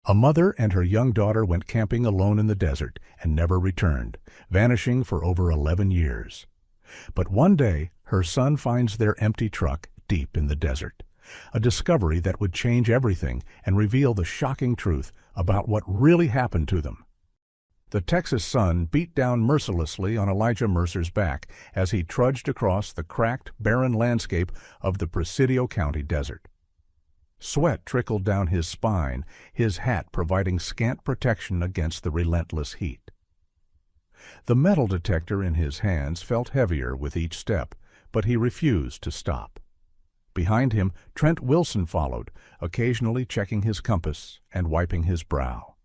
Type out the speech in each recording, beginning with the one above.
A mother and her young daughter went camping alone in the desert and never returned, vanishing for over 11 years. But one day, her son finds their empty truck deep in the desert, a discovery that would change everything and reveal the shocking truth about what really happened to them. The Texas sun beat down mercilessly on Elijah Mercer's back as he trudged across the cracked, barren landscape of the Presidio County desert. Sweat trickled down his spine, his hat providing scant protection against the relentless heat. The metal detector in his hands felt heavier with each step, but he refused to stop. Behind him, Trent Wilson followed, occasionally checking his compass and wiping his brow.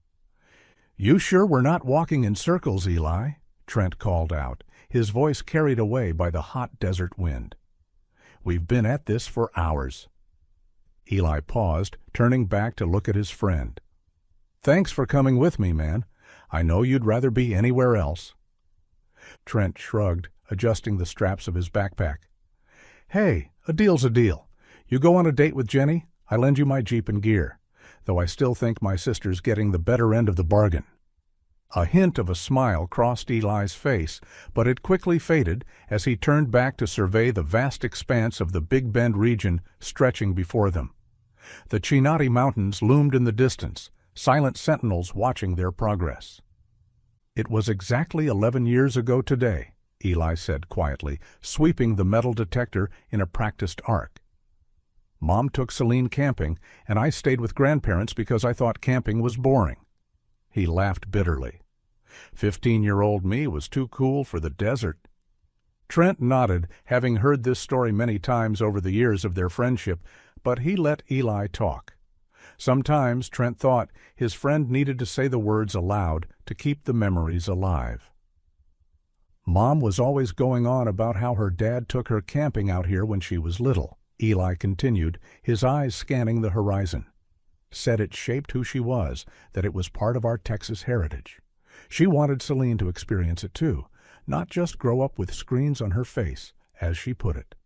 "You sure we're not walking in circles, Eli?" Trent called out, his voice carried away by the hot desert wind. "We've been at this for hours." Eli paused, turning back to look at his friend. "Thanks for coming with me, man. I know you'd rather be anywhere else." Trent shrugged, adjusting the straps of his backpack. "Hey, a deal's a deal. You go on a date with Jenny, I lend you my Jeep and gear, though I still think my sister's getting the better end of the bargain." A hint of a smile crossed Eli's face, but it quickly faded as he turned back to survey the vast expanse of the Big Bend region stretching before them. The Chinati Mountains loomed in the distance, silent sentinels watching their progress. "It was exactly 11 years ago today," Eli said quietly, sweeping the metal detector in a practiced arc. "Mom took Celine camping, and I stayed with grandparents because I thought camping was boring." He laughed bitterly. 15-year-old me was too cool for the desert. Trent nodded, having heard this story many times over the years of their friendship, but he let Eli talk. Sometimes, Trent thought, his friend needed to say the words aloud to keep the memories alive. "Mom was always going on about how her dad took her camping out here when she was little," Eli continued, his eyes scanning the horizon. "Said it shaped who she was, that it was part of our Texas heritage. She wanted Celine to experience it too, not just grow up with screens on her face, as she put it."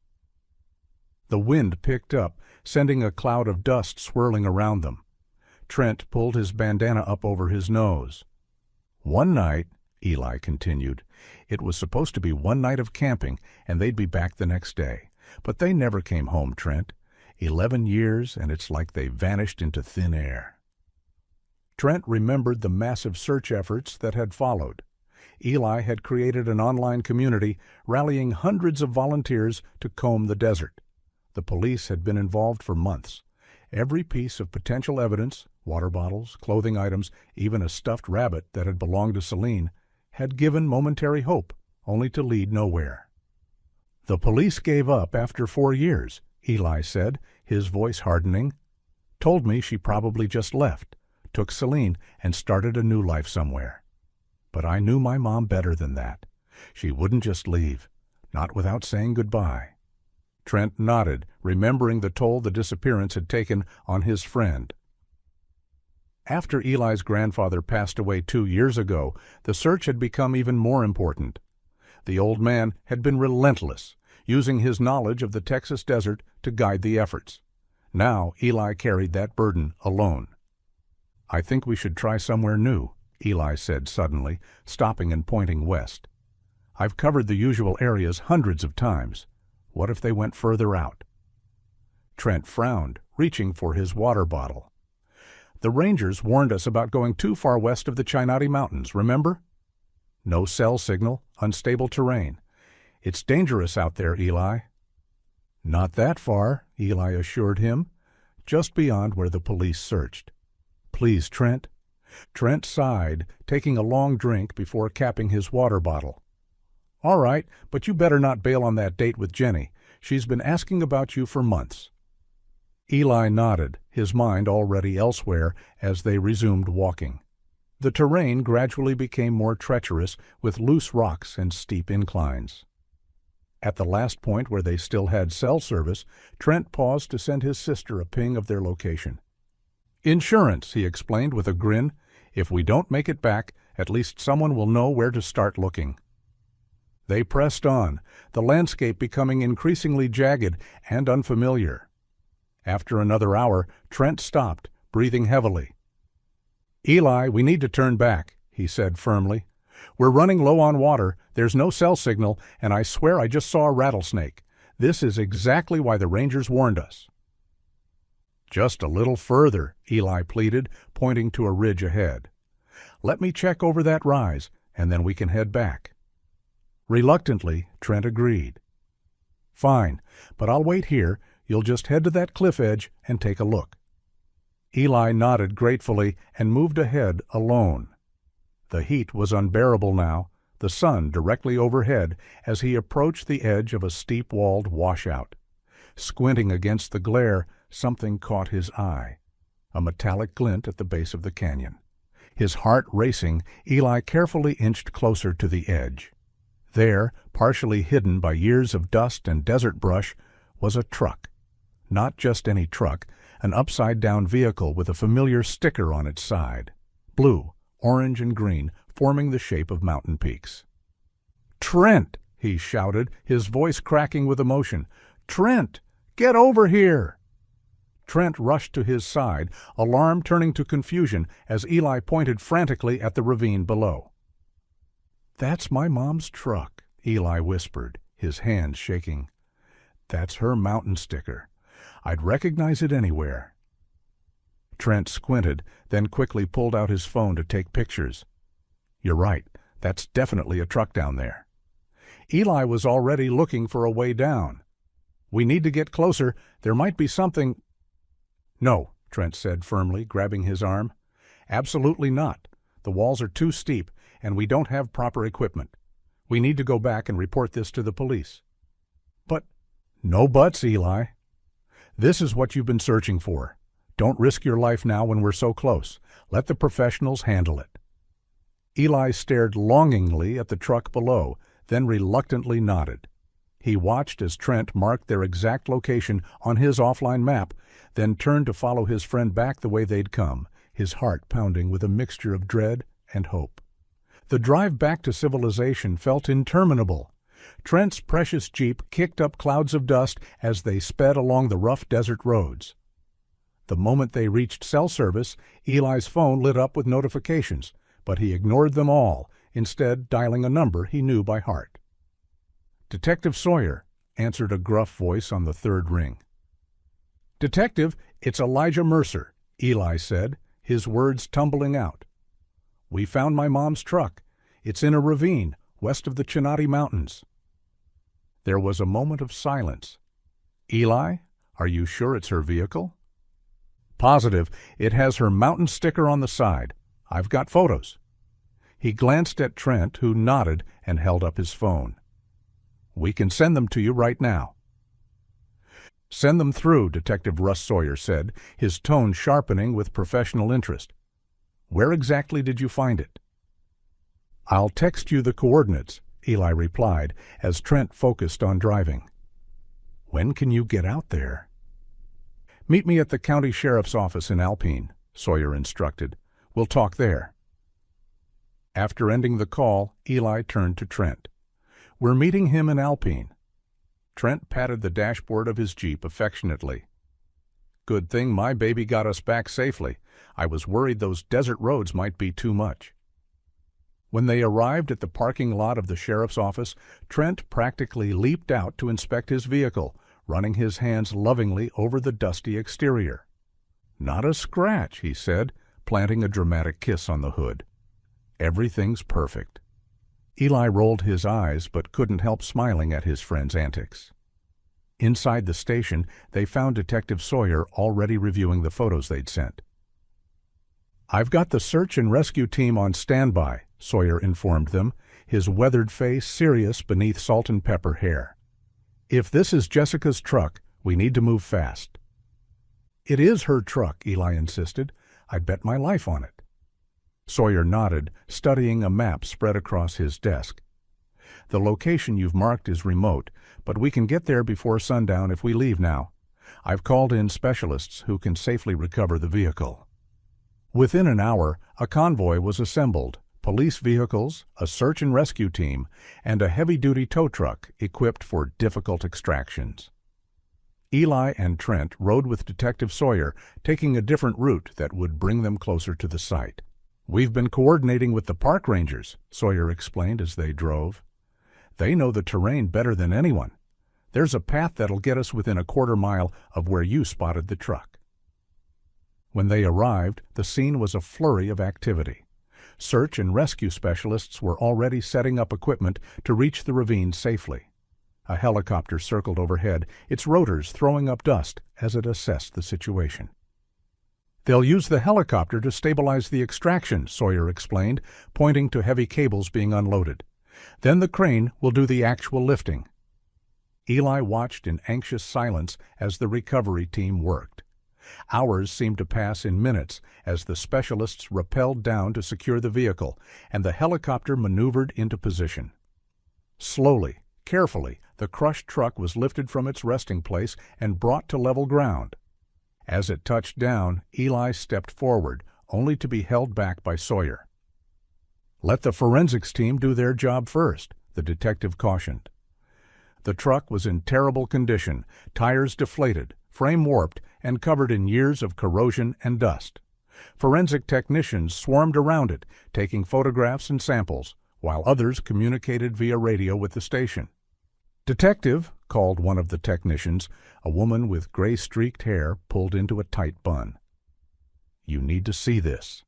The wind picked up, sending a cloud of dust swirling around them. Trent pulled his bandana up over his nose. "One night," Eli continued, "it was supposed to be one night of camping, and they'd be back the next day. But they never came home, Trent. 11 years, and it's like they vanished into thin air." Trent remembered the massive search efforts that had followed. Eli had created an online community, rallying hundreds of volunteers to comb the desert. The police had been involved for months. Every piece of potential evidence, water bottles, clothing items, even a stuffed rabbit that had belonged to Celine, had given momentary hope, only to lead nowhere. "The police gave up after 4 years," Eli said, his voice hardening. "Told me she probably just left, took Celine, and started a new life somewhere. But I knew my mom better than that. She wouldn't just leave, not without saying goodbye." Trent nodded, remembering the toll the disappearance had taken on his friend. After Eli's grandfather passed away 2 years ago, the search had become even more important. The old man had been relentless, using his knowledge of the Texas desert to guide the efforts. Now Eli carried that burden alone. "I think we should try somewhere new," Eli said suddenly, stopping and pointing west. "I've covered the usual areas hundreds of times. What if they went further out?" Trent frowned, reaching for his water bottle. "The rangers warned us about going too far west of the Chinati Mountains, remember? No cell signal, unstable terrain. It's dangerous out there, Eli." "Not that far," Eli assured him, "just beyond where the police searched." "Please, Trent." Trent sighed, taking a long drink before capping his water bottle. "All right, but you better not bail on that date with Jenny. She's been asking about you for months." Eli nodded, his mind already elsewhere, as they resumed walking. The terrain gradually became more treacherous, with loose rocks and steep inclines. At the last point where they still had cell service, Trent paused to send his sister a ping of their location. "Insurance," he explained with a grin. "If we don't make it back, at least someone will know where to start looking." They pressed on, the landscape becoming increasingly jagged and unfamiliar. After another hour, Trent stopped, breathing heavily. Eli, we need to turn back, he said firmly. We're running low on water, there's no cell signal, and I swear I just saw a rattlesnake. This is exactly why the rangers warned us. Just a little further, Eli pleaded, pointing to a ridge ahead. Let me check over that rise, and then we can head back. Reluctantly, Trent agreed. Fine, but I'll wait here. You'll just head to that cliff edge and take a look. Eli nodded gratefully and moved ahead alone. The heat was unbearable now, the sun directly overhead as he approached the edge of a steep-walled washout. Squinting against the glare, something caught his eye, a metallic glint at the base of the canyon. His heart racing, Eli carefully inched closer to the edge. There, partially hidden by years of dust and desert brush, was a truck. Not just any truck, an upside-down vehicle with a familiar sticker on its side. Blue, orange, and green, forming the shape of mountain peaks. "Trent!" he shouted, his voice cracking with emotion. "Trent! Get over here!" Trent rushed to his side, alarm turning to confusion as Eli pointed frantically at the ravine below. "That's my mom's truck," Eli whispered, his hands shaking. "That's her mountain sticker. I'd recognize it anywhere." Trent squinted, then quickly pulled out his phone to take pictures. "You're right, that's definitely a truck down there." Eli was already looking for a way down. "We need to get closer. There might be something—" "No," Trent said firmly, grabbing his arm. "Absolutely not. The walls are too steep, and we don't have proper equipment. We need to go back and report this to the police." "But—" "No buts, Eli. This is what you've been searching for. Don't risk your life now when we're so close. Let the professionals handle it." Eli stared longingly at the truck below, then reluctantly nodded. He watched as Trent marked their exact location on his offline map, then turned to follow his friend back the way they'd come, his heart pounding with a mixture of dread and hope. The drive back to civilization felt interminable. Trent's precious Jeep kicked up clouds of dust as they sped along the rough desert roads. The moment they reached cell service, Eli's phone lit up with notifications, but he ignored them all, instead dialing a number he knew by heart. "Detective Sawyer," answered a gruff voice on the third ring. "Detective, it's Elijah Mercer," Eli said, his words tumbling out. "We found my mom's truck. It's in a ravine west of the Chinati Mountains." There was a moment of silence. "Eli, are you sure it's her vehicle?" "Positive. It has her mountain sticker on the side. I've got photos." He glanced at Trent, who nodded and held up his phone. "We can send them to you right now." "Send them through," Detective Russ Sawyer said, his tone sharpening with professional interest. "Where exactly did you find it?" "I'll text you the coordinates," Eli replied, as Trent focused on driving. "When can you get out there?" "Meet me at the county sheriff's office in Alpine," Sawyer instructed. "We'll talk there." After ending the call, Eli turned to Trent. "We're meeting him in Alpine." Trent patted the dashboard of his Jeep affectionately. "Good thing my baby got us back safely. I was worried those desert roads might be too much." When they arrived at the parking lot of the sheriff's office, Trent practically leaped out to inspect his vehicle, running his hands lovingly over the dusty exterior. "Not a scratch," he said, planting a dramatic kiss on the hood. "Everything's perfect." Eli rolled his eyes but couldn't help smiling at his friend's antics. Inside the station, they found Detective Sawyer already reviewing the photos they'd sent. "I've got the search and rescue team on standby," Sawyer informed them, his weathered face serious beneath salt and pepper hair. "If this is Jessica's truck, we need to move fast." "It is her truck," Eli insisted. "I'd bet my life on it." Sawyer nodded, studying a map spread across his desk. "The location you've marked is remote, but we can get there before sundown if we leave now. I've called in specialists who can safely recover the vehicle." Within an hour, a convoy was assembled, police vehicles, a search and rescue team, and a heavy-duty tow truck equipped for difficult extractions. Eli and Trent rode with Detective Sawyer, taking a different route that would bring them closer to the site. "We've been coordinating with the park rangers," Sawyer explained as they drove. "They know the terrain better than anyone. There's a path that'll get us within a quarter-mile of where you spotted the truck." When they arrived, the scene was a flurry of activity. Search and rescue specialists were already setting up equipment to reach the ravine safely. A helicopter circled overhead, its rotors throwing up dust as it assessed the situation. "They'll use the helicopter to stabilize the extraction," Sawyer explained, pointing to heavy cables being unloaded. "Then the crane will do the actual lifting." Eli watched in anxious silence as the recovery team worked. Hours seemed to pass in minutes as the specialists rappelled down to secure the vehicle, and the helicopter maneuvered into position. Slowly, carefully, the crushed truck was lifted from its resting place and brought to level ground. As it touched down, Eli stepped forward, only to be held back by Sawyer. "Let the forensics team do their job first," the detective cautioned. The truck was in terrible condition, tires deflated, frame warped, and covered in years of corrosion and dust. Forensic technicians swarmed around it, taking photographs and samples, while others communicated via radio with the station. "Detective," called one of the technicians, a woman with gray-streaked hair pulled into a tight bun. "You need to see this."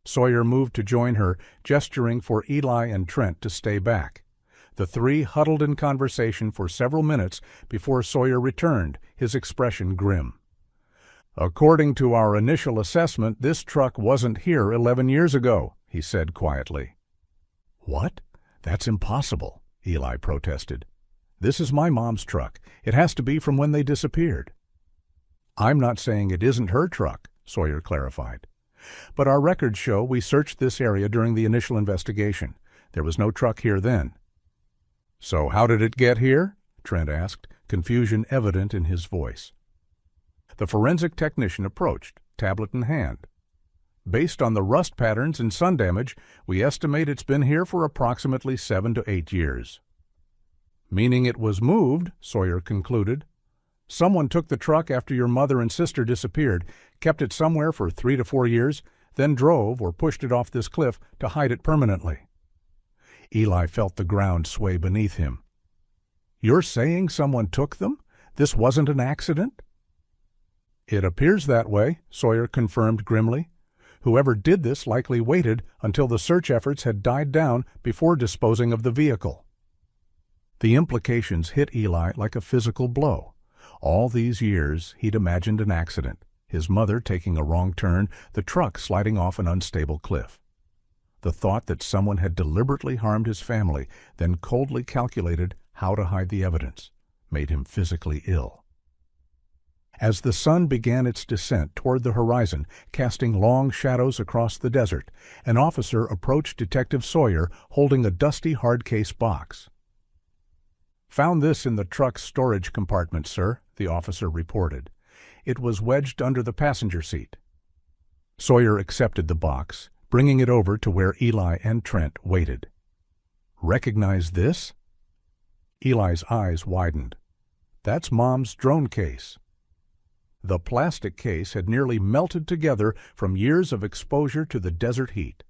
Sawyer moved to join her, gesturing for Eli and Trent to stay back. The three huddled in conversation for several minutes before Sawyer returned, his expression grim. "According to our initial assessment, this truck wasn't here 11 years ago," he said quietly. "What? That's impossible," Eli protested. "This is my mom's truck. It has to be from when they disappeared." "I'm not saying it isn't her truck," Sawyer clarified. "But our records show we searched this area during the initial investigation. There was no truck here then." "So how did it get here?" Trent asked, confusion evident in his voice. The forensic technician approached, tablet in hand. "Based on the rust patterns and sun damage, we estimate it's been here for approximately 7 to 8 years. "Meaning it was moved," Sawyer concluded. "Someone took the truck after your mother and sister disappeared, kept it somewhere for 3 to 4 years, then drove or pushed it off this cliff to hide it permanently." Eli felt the ground sway beneath him. "You're saying someone took them? This wasn't an accident?" "It appears that way," Sawyer confirmed grimly. "Whoever did this likely waited until the search efforts had died down before disposing of the vehicle." The implications hit Eli like a physical blow. All these years he'd imagined an accident, his mother taking a wrong turn, the truck sliding off an unstable cliff. The thought that someone had deliberately harmed his family, then coldly calculated how to hide the evidence, made him physically ill. As the sun began its descent toward the horizon, casting long shadows across the desert, an officer approached Detective Sawyer holding a dusty hard-case box. "Found this in the truck's storage compartment, sir," the officer reported. "It was wedged under the passenger seat." Sawyer accepted the box, bringing it over to where Eli and Trent waited. "Recognize this?" Eli's eyes widened. "That's Mom's drone case." The plastic case had nearly melted together from years of exposure to the desert heat.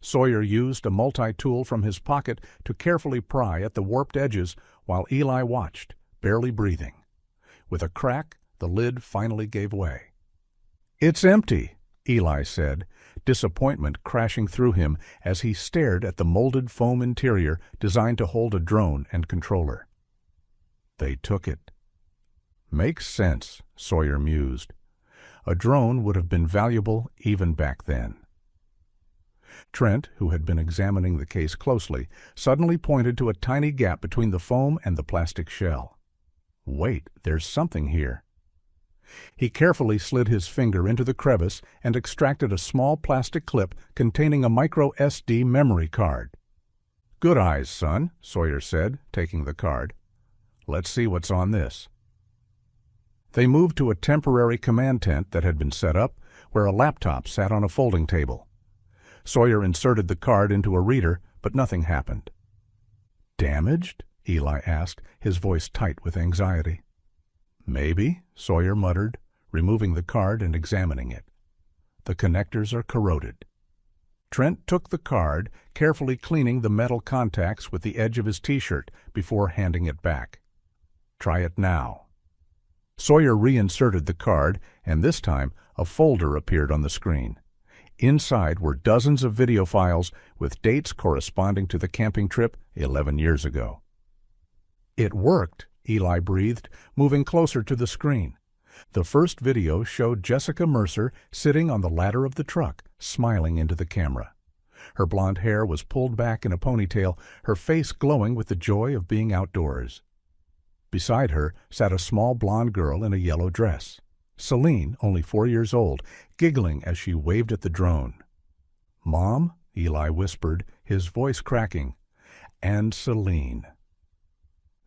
Sawyer used a multi-tool from his pocket to carefully pry at the warped edges while Eli watched, barely breathing. With a crack, the lid finally gave way. "It's empty," Eli said, disappointment crashing through him as he stared at the molded foam interior designed to hold a drone and controller. "They took it." "Makes sense," Sawyer mused. "A drone would have been valuable even back then." Trent, who had been examining the case closely, suddenly pointed to a tiny gap between the foam and the plastic shell. "Wait, there's something here." He carefully slid his finger into the crevice and extracted a small plastic clip containing a micro SD memory card. "Good eyes, son," Sawyer said, taking the card. "Let's see what's on this." They moved to a temporary command tent that had been set up, where a laptop sat on a folding table. Sawyer inserted the card into a reader, but nothing happened. "Damaged?" Eli asked, his voice tight with anxiety. "Maybe," Sawyer muttered, removing the card and examining it. "The connectors are corroded. Trent took the card, carefully cleaning the metal contacts with the edge of his t-shirt before handing it back. "Try it now." Sawyer reinserted the card, and this time a folder appeared on the screen. Inside were dozens of video files with dates corresponding to the camping trip 11 years ago. "It worked," Eli breathed, moving closer to the screen. The first video showed Jessica Mercer sitting on the ladder of the truck, smiling into the camera. Her blonde hair was pulled back in a ponytail, her face glowing with the joy of being outdoors. Beside her sat a small blonde girl in a yellow dress. Celine, only 4 years old, giggling as she waved at the drone. "Mom?" Eli whispered, his voice cracking. "And Celine."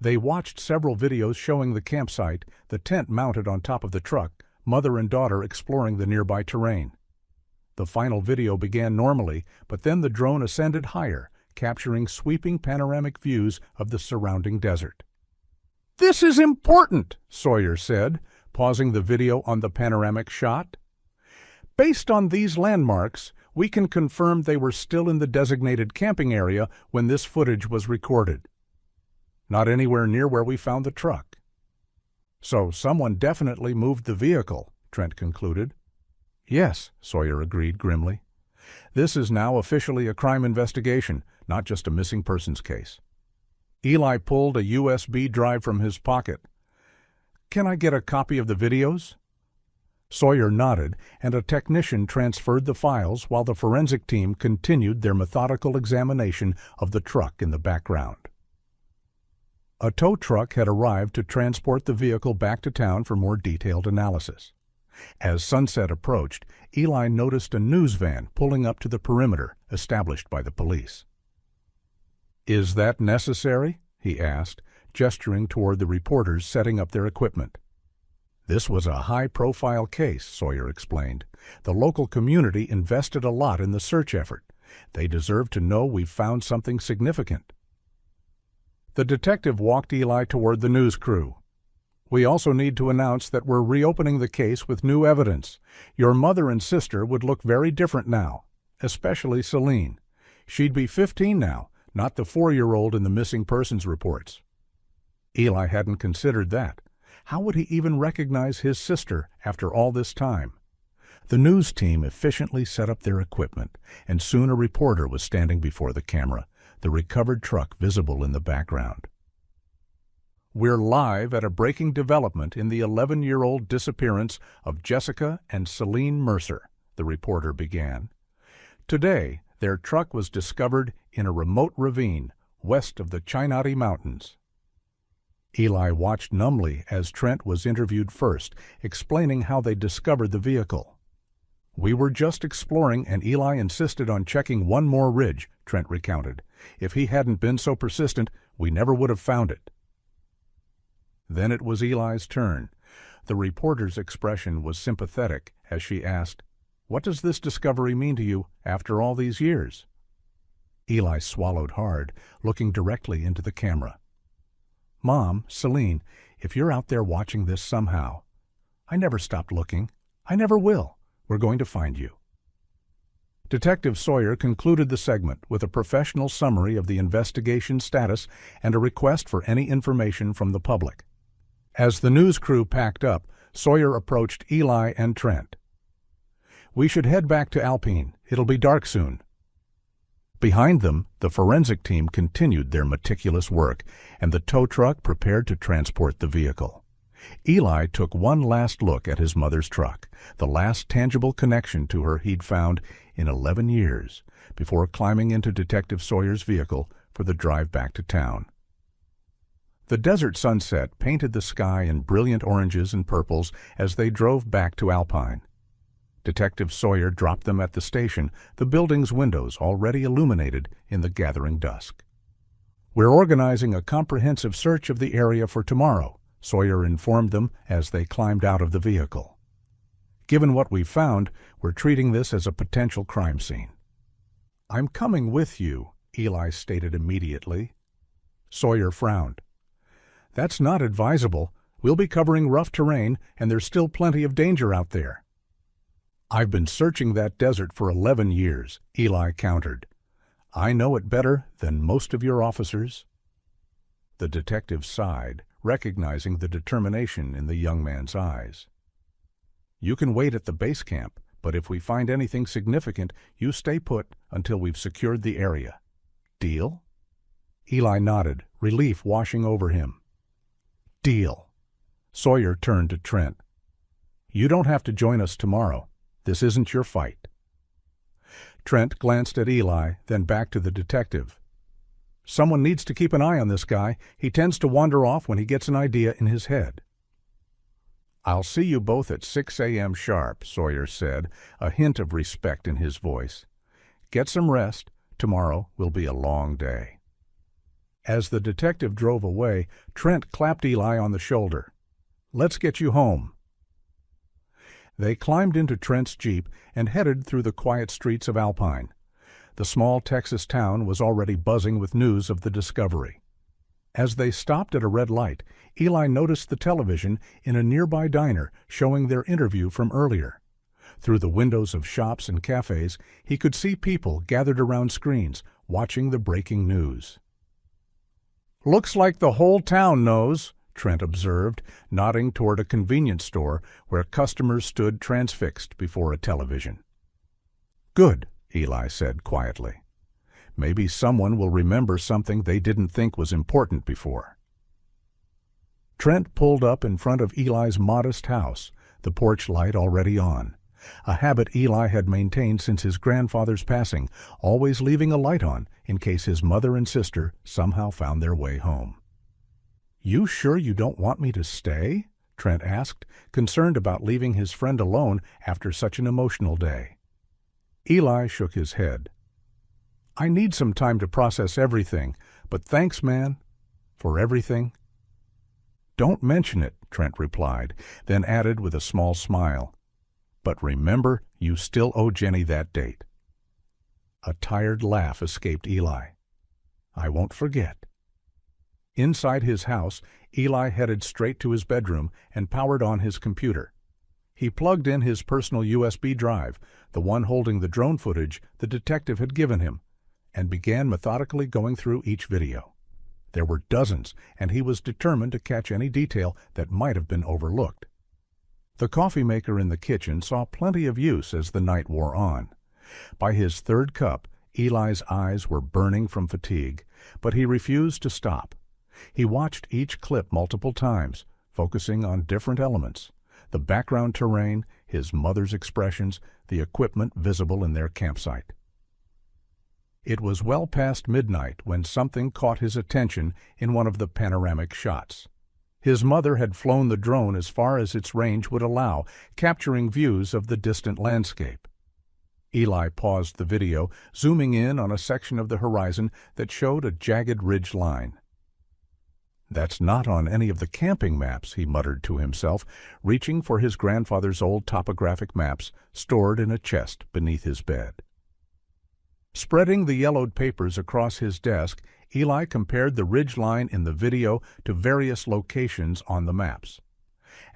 They watched several videos showing the campsite, the tent mounted on top of the truck, mother and daughter exploring the nearby terrain. The final video began normally, but then the drone ascended higher, capturing sweeping panoramic views of the surrounding desert. "This is important," Sawyer said, pausing the video on the panoramic shot. "Based on these landmarks, we can confirm they were still in the designated camping area when this footage was recorded. Not anywhere near where we found the truck." "So someone definitely moved the vehicle," Trent concluded. "Yes," Sawyer agreed grimly. "This is now officially a crime investigation, not just a missing persons case." Eli pulled a USB drive from his pocket. "Can I get a copy of the videos?" Sawyer nodded, and a technician transferred the files while the forensic team continued their methodical examination of the truck in the background. A tow truck had arrived to transport the vehicle back to town for more detailed analysis. As sunset approached, Eli noticed a news van pulling up to the perimeter established by the police. "Is that necessary?" he asked, gesturing toward the reporters setting up their equipment. "This was a high-profile case," Sawyer explained. "The local community invested a lot in the search effort. They deserve to know we've found something significant." The detective walked Eli toward the news crew. "We also need to announce that we're reopening the case with new evidence. Your mother and sister would look very different now, especially Celine. She'd be 15 now, not the 4-year-old in the missing persons reports." Eli hadn't considered that. How would he even recognize his sister after all this time? The news team efficiently set up their equipment, and soon a reporter was standing before the camera, the recovered truck visible in the background. "We're live at a breaking development in the 11-year-old disappearance of Jessica and Celine Mercer," the reporter began. "Today, their truck was discovered in a remote ravine west of the Chinati Mountains." Eli watched numbly as Trent was interviewed first, explaining how they discovered the vehicle. "We were just exploring, and Eli insisted on checking one more ridge," Trent recounted. "If he hadn't been so persistent, we never would have found it." Then it was Eli's turn. The reporter's expression was sympathetic as she asked, "What does this discovery mean to you after all these years?" Eli swallowed hard, looking directly into the camera. "Mom, Celine, if you're out there watching this somehow, I never stopped looking. I never will. We're going to find you." Detective Sawyer concluded the segment with a professional summary of the investigation status and a request for any information from the public. As the news crew packed up, Sawyer approached Eli and Trent. "We should head back to Alpine. It'll be dark soon." Behind them, the forensic team continued their meticulous work, and the tow truck prepared to transport the vehicle. Eli took one last look at his mother's truck, the last tangible connection to her he'd found in 11 years, before climbing into Detective Sawyer's vehicle for the drive back to town. The desert sunset painted the sky in brilliant oranges and purples as they drove back to Alpine. Detective Sawyer dropped them at the station, the building's windows already illuminated in the gathering dusk. "We're organizing a comprehensive search of the area for tomorrow," Sawyer informed them as they climbed out of the vehicle. "Given what we've found, we're treating this as a potential crime scene." "I'm coming with you," Eli stated immediately. Sawyer frowned. "That's not advisable. We'll be covering rough terrain, and there's still plenty of danger out there." "I've been searching that desert for 11 years, Eli countered. "I know it better than most of your officers." The detective sighed, recognizing the determination in the young man's eyes. "You can wait at the base camp, but if we find anything significant, you stay put until we've secured the area. Deal?" Eli nodded, relief washing over him. "Deal." Sawyer turned to Trent. "You don't have to join us tomorrow. This isn't your fight." Trent glanced at Eli, then back to the detective. "Someone needs to keep an eye on this guy. He tends to wander off when he gets an idea in his head." "I'll see you both at 6 a.m. sharp," Sawyer said, a hint of respect in his voice. "Get some rest. Tomorrow will be a long day." As the detective drove away, Trent clapped Eli on the shoulder. "Let's get you home." They climbed into Trent's Jeep and headed through the quiet streets of Alpine. The small Texas town was already buzzing with news of the discovery. As they stopped at a red light, Eli noticed the television in a nearby diner showing their interview from earlier. Through the windows of shops and cafes, he could see people gathered around screens, watching the breaking news. "Looks like the whole town knows," Trent observed, nodding toward a convenience store where customers stood transfixed before a television. "Good," Eli said quietly. "Maybe someone will remember something they didn't think was important before." Trent pulled up in front of Eli's modest house, the porch light already on, a habit Eli had maintained since his grandfather's passing, always leaving a light on in case his mother and sister somehow found their way home. "You sure you don't want me to stay?" Trent asked, concerned about leaving his friend alone after such an emotional day. Eli shook his head. "I need some time to process everything, but thanks, man, for everything." "Don't mention it," Trent replied, then added with a small smile. "But remember, you still owe Jenny that date." A tired laugh escaped Eli. "I won't forget." Inside his house, Eli headed straight to his bedroom and powered on his computer. He plugged in his personal USB drive, the one holding the drone footage the detective had given him, and began methodically going through each video. There were dozens, and he was determined to catch any detail that might have been overlooked. The coffee maker in the kitchen saw plenty of use as the night wore on. By his third cup, Eli's eyes were burning from fatigue, but he refused to stop. He watched each clip multiple times, focusing on different elements: the background terrain, his mother's expressions, the equipment visible in their campsite. It was well past midnight when something caught his attention in one of the panoramic shots. His mother had flown the drone as far as its range would allow, capturing views of the distant landscape. Eli paused the video, zooming in on a section of the horizon that showed a jagged ridge line. "That's not on any of the camping maps," he muttered to himself, reaching for his grandfather's old topographic maps stored in a chest beneath his bed. Spreading the yellowed papers across his desk, Eli compared the ridge line in the video to various locations on the maps.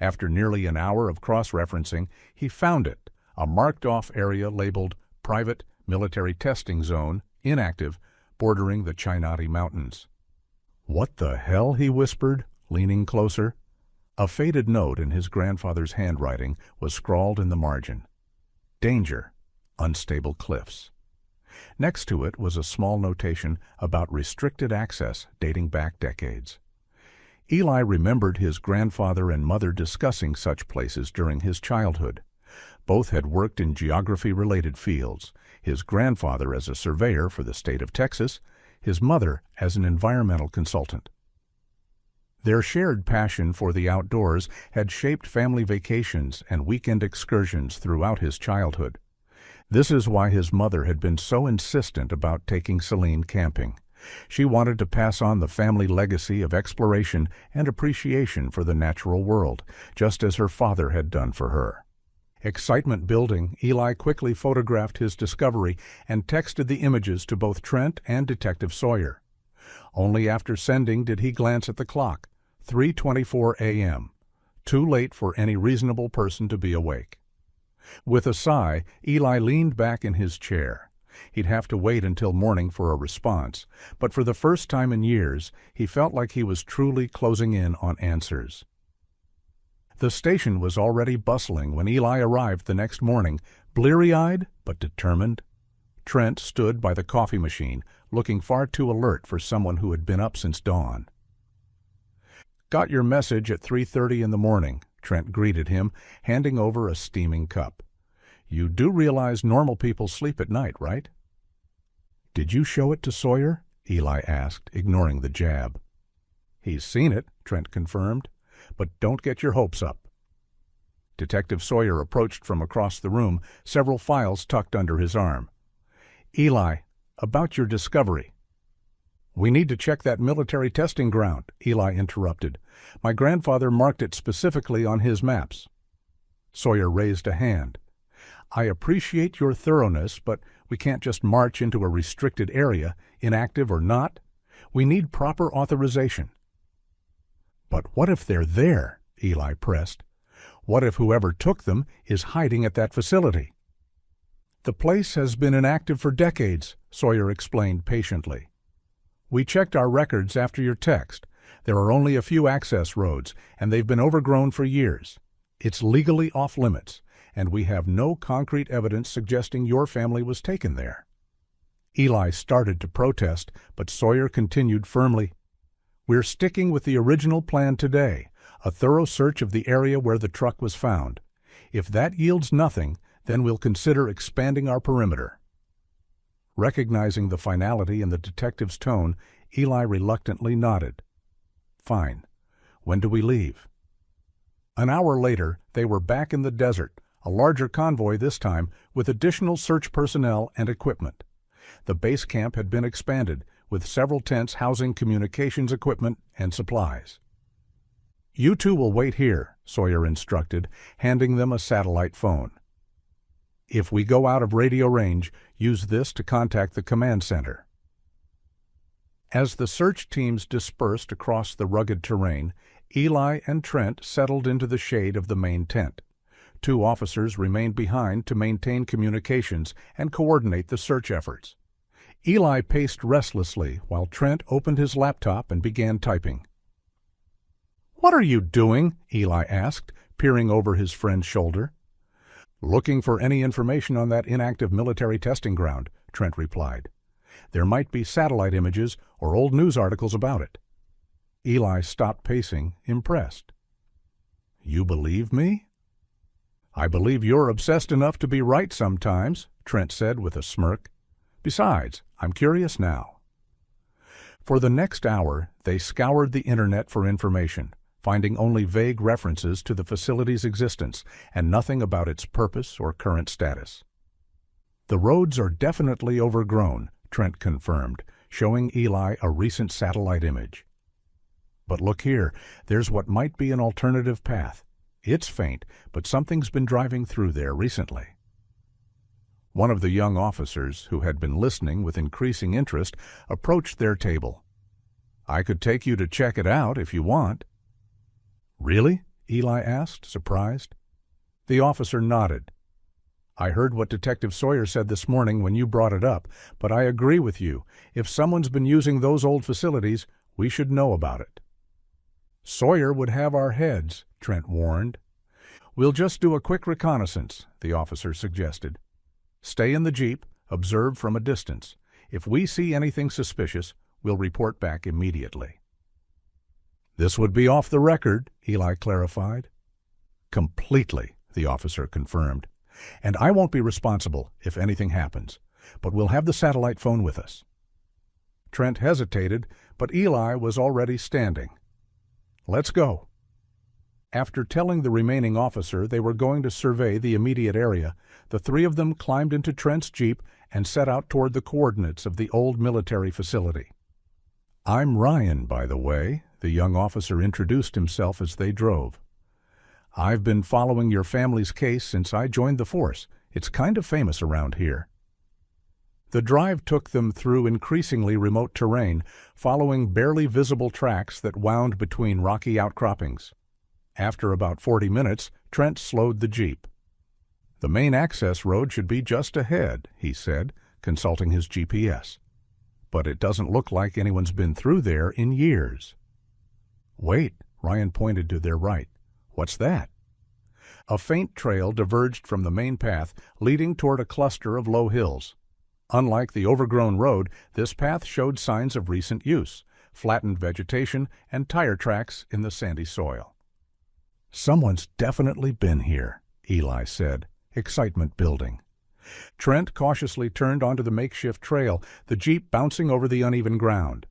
After nearly an hour of cross-referencing, he found it, a marked-off area labeled Private Military Testing Zone, inactive, bordering the Chinati Mountains. "What the hell?" he whispered, leaning closer. A faded note in his grandfather's handwriting was scrawled in the margin. "Danger. Unstable cliffs." Next to it was a small notation about restricted access dating back decades. Eli remembered his grandfather and mother discussing such places during his childhood. Both had worked in geography-related fields, his grandfather as a surveyor for the state of Texas, his mother as an environmental consultant. Their shared passion for the outdoors had shaped family vacations and weekend excursions throughout his childhood. This is why his mother had been so insistent about taking Celine camping. She wanted to pass on the family legacy of exploration and appreciation for the natural world, just as her father had done for her. Excitement building, Eli quickly photographed his discovery and texted the images to both Trent and Detective Sawyer. Only after sending did he glance at the clock. 3:24 a.m. Too late for any reasonable person to be awake. With a sigh, Eli leaned back in his chair. He'd have to wait until morning for a response, but for the first time in years, he felt like he was truly closing in on answers. The station was already bustling when Eli arrived the next morning, bleary-eyed but determined. Trent stood by the coffee machine, looking far too alert for someone who had been up since dawn. "Got your message at 3:30 in the morning," Trent greeted him, handing over a steaming cup. "You do realize normal people sleep at night, right?" "Did you show it to Sawyer?" Eli asked, ignoring the jab. "He's seen it," Trent confirmed, "but don't get your hopes up." Detective Sawyer approached from across the room, several files tucked under his arm. "Eli, about your discovery." "We need to check that military testing ground," Eli interrupted. "My grandfather marked it specifically on his maps." Sawyer raised a hand. "I appreciate your thoroughness, but we can't just march into a restricted area, inactive or not. We need proper authorization." "But what if they're there?" Eli pressed. "What if whoever took them is hiding at that facility?" "The place has been inactive for decades," Sawyer explained patiently. "We checked our records after your text. There are only a few access roads, and they've been overgrown for years. It's legally off-limits, and we have no concrete evidence suggesting your family was taken there." Eli started to protest, but Sawyer continued firmly. "We're sticking with the original plan today, a thorough search of the area where the truck was found. If that yields nothing, then we'll consider expanding our perimeter." Recognizing the finality in the detective's tone, Eli reluctantly nodded. "Fine. When do we leave?" An hour later, they were back in the desert, a larger convoy this time, with additional search personnel and equipment. The base camp had been expanded, with several tents housing communications equipment and supplies. "You two will wait here," Sawyer instructed, handing them a satellite phone. "If we go out of radio range, use this to contact the command center." As the search teams dispersed across the rugged terrain, Eli and Trent settled into the shade of the main tent. Two officers remained behind to maintain communications and coordinate the search efforts. Eli paced restlessly while Trent opened his laptop and began typing. "What are you doing?" Eli asked, peering over his friend's shoulder. "Looking for any information on that inactive military testing ground," Trent replied. "There might be satellite images or old news articles about it." Eli stopped pacing, impressed. "You believe me?" "I believe you're obsessed enough to be right sometimes," Trent said with a smirk. "Besides, I'm curious now." For the next hour, they scoured the internet for information, finding only vague references to the facility's existence and nothing about its purpose or current status. "The roads are definitely overgrown," Trent confirmed, showing Eli a recent satellite image. "But look here, there's what might be an alternative path. It's faint, but something's been driving through there recently." One of the young officers, who had been listening with increasing interest, approached their table. "I could take you to check it out if you want." "Really?" Eli asked, surprised. The officer nodded. "I heard what Detective Sawyer said this morning when you brought it up, but I agree with you. If someone's been using those old facilities, we should know about it." "Sawyer would have our heads," Trent warned. "We'll just do a quick reconnaissance," the officer suggested. "Stay in the jeep, observe from a distance. If we see anything suspicious, we'll report back immediately." "This would be off the record," Eli clarified. "Completely," the officer confirmed. "And I won't be responsible if anything happens, but we'll have the satellite phone with us." Trent hesitated, but Eli was already standing. "Let's go." After telling the remaining officer they were going to survey the immediate area, the three of them climbed into Trent's jeep and set out toward the coordinates of the old military facility. "I'm Ryan, by the way," the young officer introduced himself as they drove. "I've been following your family's case since I joined the force. It's kind of famous around here." The drive took them through increasingly remote terrain, following barely visible tracks that wound between rocky outcroppings. After about 40 minutes, Trent slowed the jeep. "The main access road should be just ahead," he said, consulting his GPS. "But it doesn't look like anyone's been through there in years." "Wait," Ryan pointed to their right. "What's that?" A faint trail diverged from the main path, leading toward a cluster of low hills. Unlike the overgrown road, this path showed signs of recent use, flattened vegetation, and tire tracks in the sandy soil. "Someone's definitely been here," Eli said, excitement building. Trent cautiously turned onto the makeshift trail, the Jeep bouncing over the uneven ground.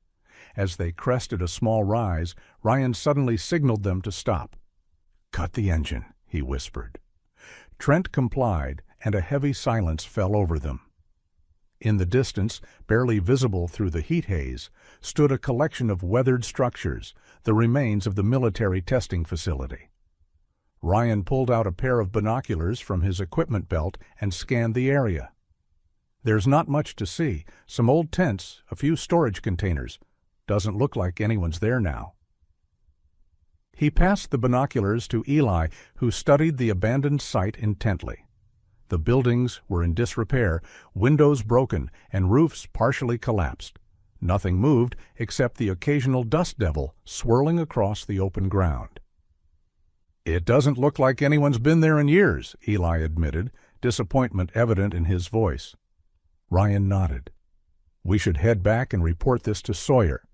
As they crested a small rise, Ryan suddenly signaled them to stop. "Cut the engine," he whispered. Trent complied, and a heavy silence fell over them. In the distance, barely visible through the heat haze, stood a collection of weathered structures, the remains of the military testing facility. Ryan pulled out a pair of binoculars from his equipment belt and scanned the area. "There's not much to see. Some old tents, a few storage containers. Doesn't look like anyone's there now." He passed the binoculars to Eli, who studied the abandoned site intently. The buildings were in disrepair, windows broken, and roofs partially collapsed. Nothing moved except the occasional dust devil swirling across the open ground. "It doesn't look like anyone's been there in years," Eli admitted, disappointment evident in his voice. Ryan nodded. "We should head back and report this to Sawyer.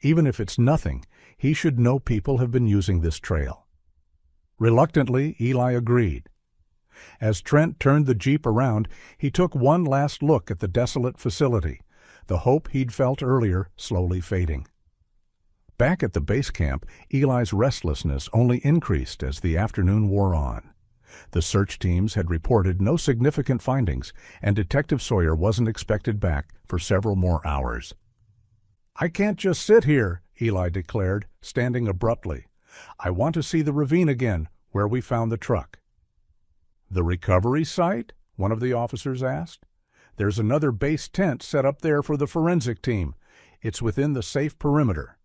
Even if it's nothing, he should know people have been using this trail." Reluctantly, Eli agreed. As Trent turned the Jeep around, he took one last look at the desolate facility, the hope he'd felt earlier slowly fading. Back at the base camp, Eli's restlessness only increased as the afternoon wore on. The search teams had reported no significant findings, and Detective Sawyer wasn't expected back for several more hours. "I can't just sit here," Eli declared, standing abruptly. "I want to see the ravine again, where we found the truck." "The recovery site?" one of the officers asked. "There's another base tent set up there for the forensic team. It's within the safe perimeter."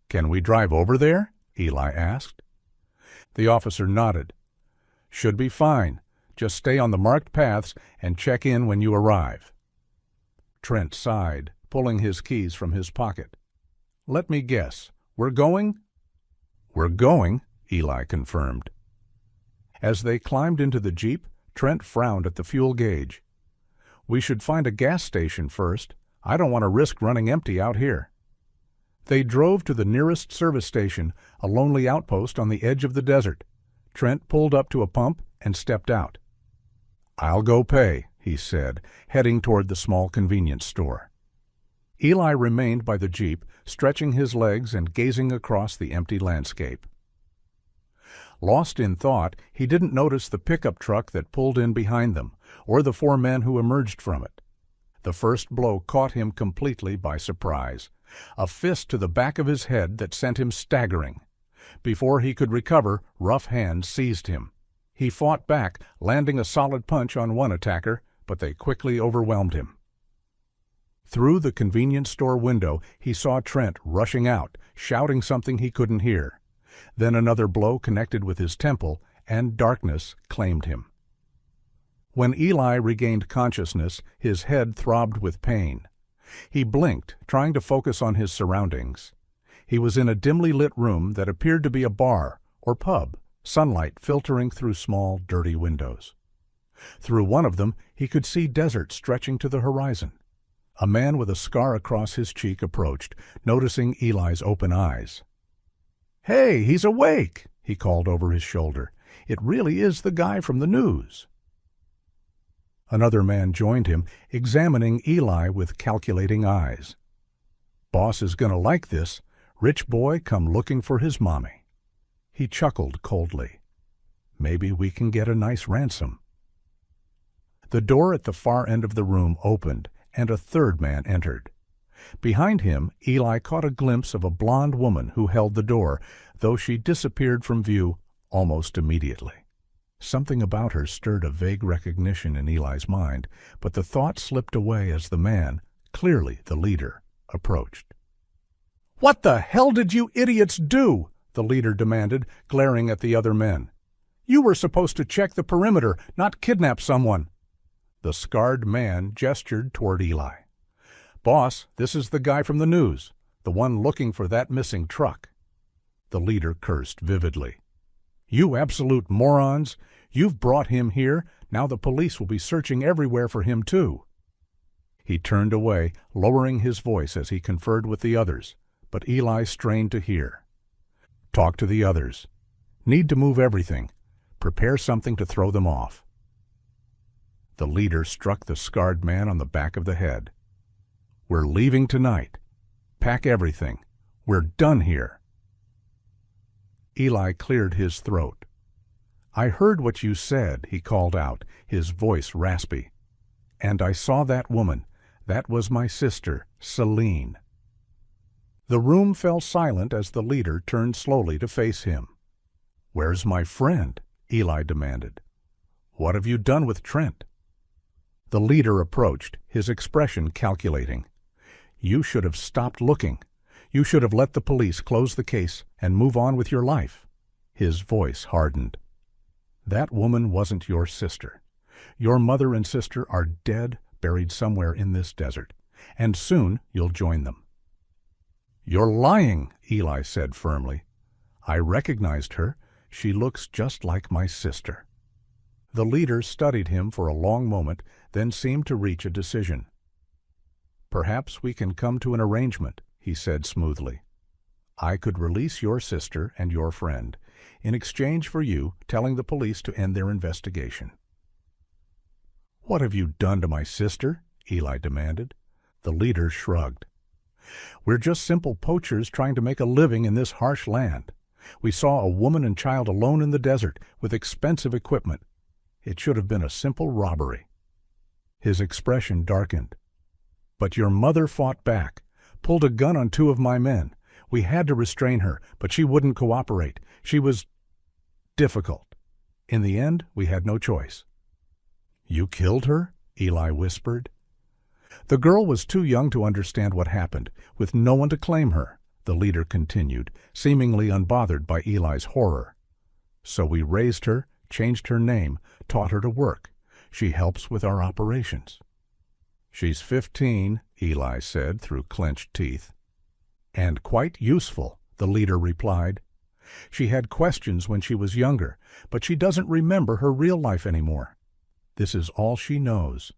"Can we drive over there?" Eli asked. The officer nodded. "Should be fine. Just stay on the marked paths and check in when you arrive." Trent sighed, pulling his keys from his pocket. "Let me guess. We're going?" "We're going," Eli confirmed. As they climbed into the Jeep, Trent frowned at the fuel gauge. "We should find a gas station first. I don't want to risk running empty out here." They drove to the nearest service station, a lonely outpost on the edge of the desert. Trent pulled up to a pump and stepped out. "I'll go pay," he said, heading toward the small convenience store. Eli remained by the Jeep, stretching his legs and gazing across the empty landscape. Lost in thought, he didn't notice the pickup truck that pulled in behind them, or the four men who emerged from it. The first blow caught him completely by surprise, a fist to the back of his head that sent him staggering. Before he could recover, rough hands seized him. He fought back, landing a solid punch on one attacker, but they quickly overwhelmed him. Through the convenience store window, he saw Trent rushing out, shouting something he couldn't hear. Then another blow connected with his temple, and darkness claimed him. When Eli regained consciousness, his head throbbed with pain. He blinked, trying to focus on his surroundings. He was in a dimly lit room that appeared to be a bar or pub, sunlight filtering through small, dirty windows. Through one of them, he could see desert stretching to the horizon. A man with a scar across his cheek approached, noticing Eli's open eyes. "Hey, he's awake!" he called over his shoulder. "It really is the guy from the news." Another man joined him, examining Eli with calculating eyes. "Boss is gonna like this. Rich boy come looking for his mommy." He chuckled coldly. "Maybe we can get a nice ransom." The door at the far end of the room opened, and a third man entered. Behind him, Eli caught a glimpse of a blonde woman who held the door, though she disappeared from view almost immediately. Something about her stirred a vague recognition in Eli's mind, but the thought slipped away as the man, clearly the leader, approached. "What the hell did you idiots do?" the leader demanded, glaring at the other men. You were supposed to check the perimeter, not kidnap someone." The scarred man gestured toward Eli. "Boss, this is the guy from the news, the one looking for that missing truck." The leader cursed vividly. "You absolute morons! You've brought him here. Now the police will be searching everywhere for him, too." He turned away, lowering his voice as he conferred with the others, but Eli strained to hear. "Talk to the others. Need to move everything. Prepare something to throw them off." The leader struck the scarred man on the back of the head. "We're leaving tonight. Pack everything. We're done here." Eli cleared his throat. "I heard what you said," he called out, his voice raspy. "And I saw that woman. That was my sister, Celine." The room fell silent as the leader turned slowly to face him. "Where's my friend?" Eli demanded. "What have you done with Trent?" The leader approached, his expression calculating. "You should have stopped looking. You should have let the police close the case and move on with your life." His voice hardened. "That woman wasn't your sister. Your mother and sister are dead, buried somewhere in this desert, and soon you'll join them." "You're lying," Eli said firmly. "I recognized her. She looks just like my sister." The leader studied him for a long moment, then seemed to reach a decision. "Perhaps we can come to an arrangement," he said smoothly. "I could release your sister and your friend in exchange for you telling the police to end their investigation." "What have you done to my sister?" Eli demanded. The leader shrugged. "We're just simple poachers trying to make a living in this harsh land. We saw a woman and child alone in the desert with expensive equipment. It should have been a simple robbery." His expression darkened. "But your mother fought back, pulled a gun on 2 of my men. We had to restrain her, but she wouldn't cooperate. She was difficult. In the end, we had no choice." "You killed her?" Eli whispered. "The girl was too young to understand what happened, with no one to claim her," the leader continued, seemingly unbothered by Eli's horror. "So we raised her, changed her name, taught her to work. She helps with our operations." "She's 15, Eli said through clenched teeth. "And quite useful," the leader replied. "She had questions when she was younger, but she doesn't remember her real life anymore. This is all she knows."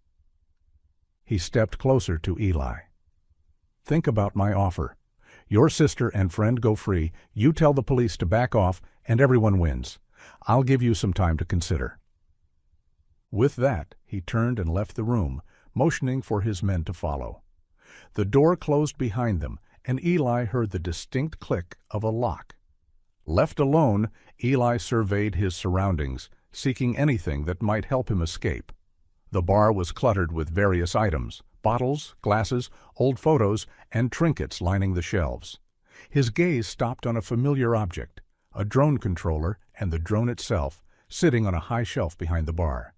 He stepped closer to Eli. "Think about my offer. Your sister and friend go free, you tell the police to back off, and everyone wins. I'll give you some time to consider." With that, he turned and left the room, motioning for his men to follow. The door closed behind them, and Eli heard the distinct click of a lock. Left alone, Eli surveyed his surroundings, seeking anything that might help him escape. The bar was cluttered with various items, bottles, glasses, old photos, and trinkets lining the shelves. His gaze stopped on a familiar object, a drone controller and the drone itself, sitting on a high shelf behind the bar.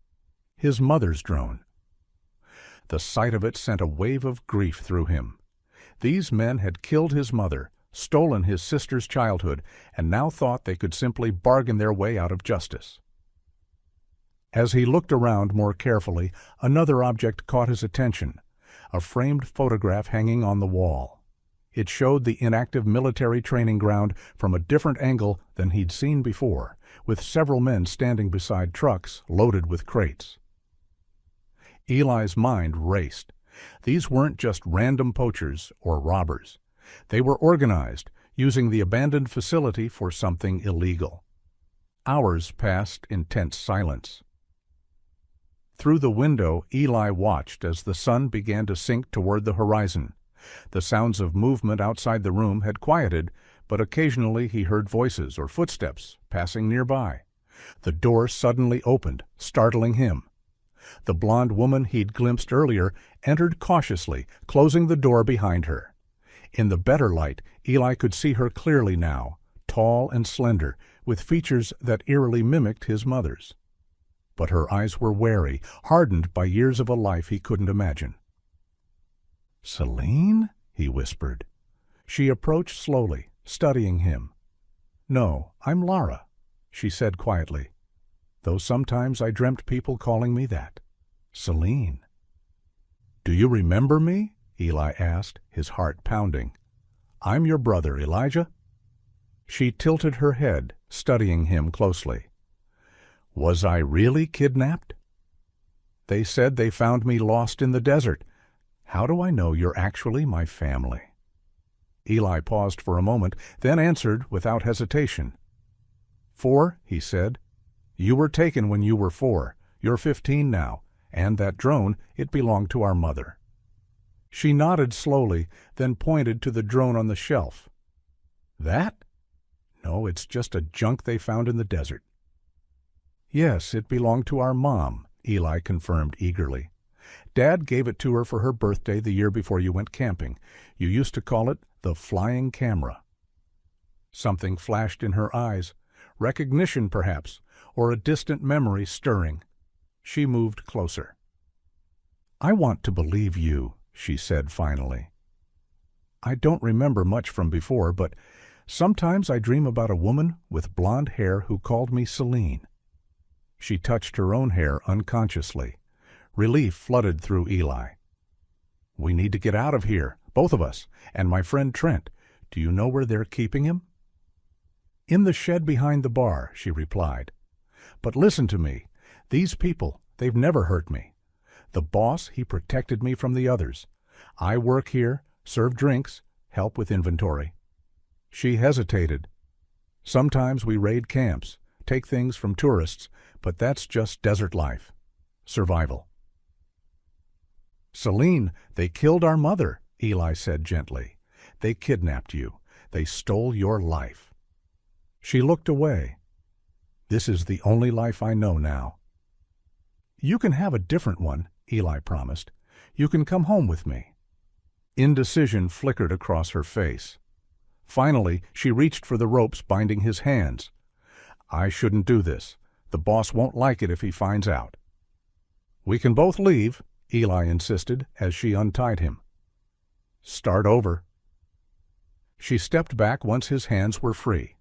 His mother's drone. The sight of it sent a wave of grief through him. These men had killed his mother, stolen his sister's childhood, and now thought they could simply bargain their way out of justice. As he looked around more carefully, another object caught his attention, a framed photograph hanging on the wall. It showed the inactive military training ground from a different angle than he'd seen before, with several men standing beside trucks loaded with crates. Eli's mind raced. These weren't just random poachers or robbers. They were organized, using the abandoned facility for something illegal. Hours passed in tense silence. Through the window, Eli watched as the sun began to sink toward the horizon. The sounds of movement outside the room had quieted, but occasionally he heard voices or footsteps passing nearby. The door suddenly opened, startling him. The blonde woman he'd glimpsed earlier entered cautiously, closing the door behind her. In the better light, Eli could see her clearly now, tall and slender, with features that eerily mimicked his mother's. But her eyes were wary, hardened by years of a life he couldn't imagine. "Celine?" he whispered. She approached slowly, studying him. "No, I'm Lara," she said quietly. though sometimes I dreamt people calling me that. Celine. Do you remember me? Eli asked, his heart pounding. I'm your brother, Elijah. She tilted her head, studying him closely. Was I really kidnapped? They said they found me lost in the desert. How do I know you're actually my family? Eli paused for a moment, then answered without hesitation. 4, he said. You were taken when you were 4. You're 15 now, and that drone, it belonged to our mother. She nodded slowly, then pointed to the drone on the shelf. That? No, it's just a junk they found in the desert. Yes, it belonged to our mom, Eli confirmed eagerly. Dad gave it to her for her birthday the year before you went camping. You used to call it the flying camera. Something flashed in her eyes, recognition perhaps, or a distant memory stirring. She moved closer. I want to believe you, she said finally. I don't remember much from before, but sometimes I dream about a woman with blonde hair who called me Celine. She touched her own hair unconsciously. Relief flooded through Eli. We need to get out of here, both of us, and my friend Trent. Do you know where they're keeping him? In the shed behind the bar, she replied. But listen to me. These people, they've never hurt me. The boss, he protected me from the others. I work here, serve drinks, help with inventory. She hesitated. Sometimes we raid camps, take things from tourists, but that's just desert life. Survival. Celine, they killed our mother, Eli said gently. They kidnapped you. They stole your life. She looked away. This is the only life I know now. You can have a different one, Eli promised. You can come home with me. Indecision flickered across her face. Finally, she reached for the ropes binding his hands. I shouldn't do this. The boss won't like it if he finds out. We can both leave, Eli insisted as she untied him. Start over. She stepped back once his hands were free.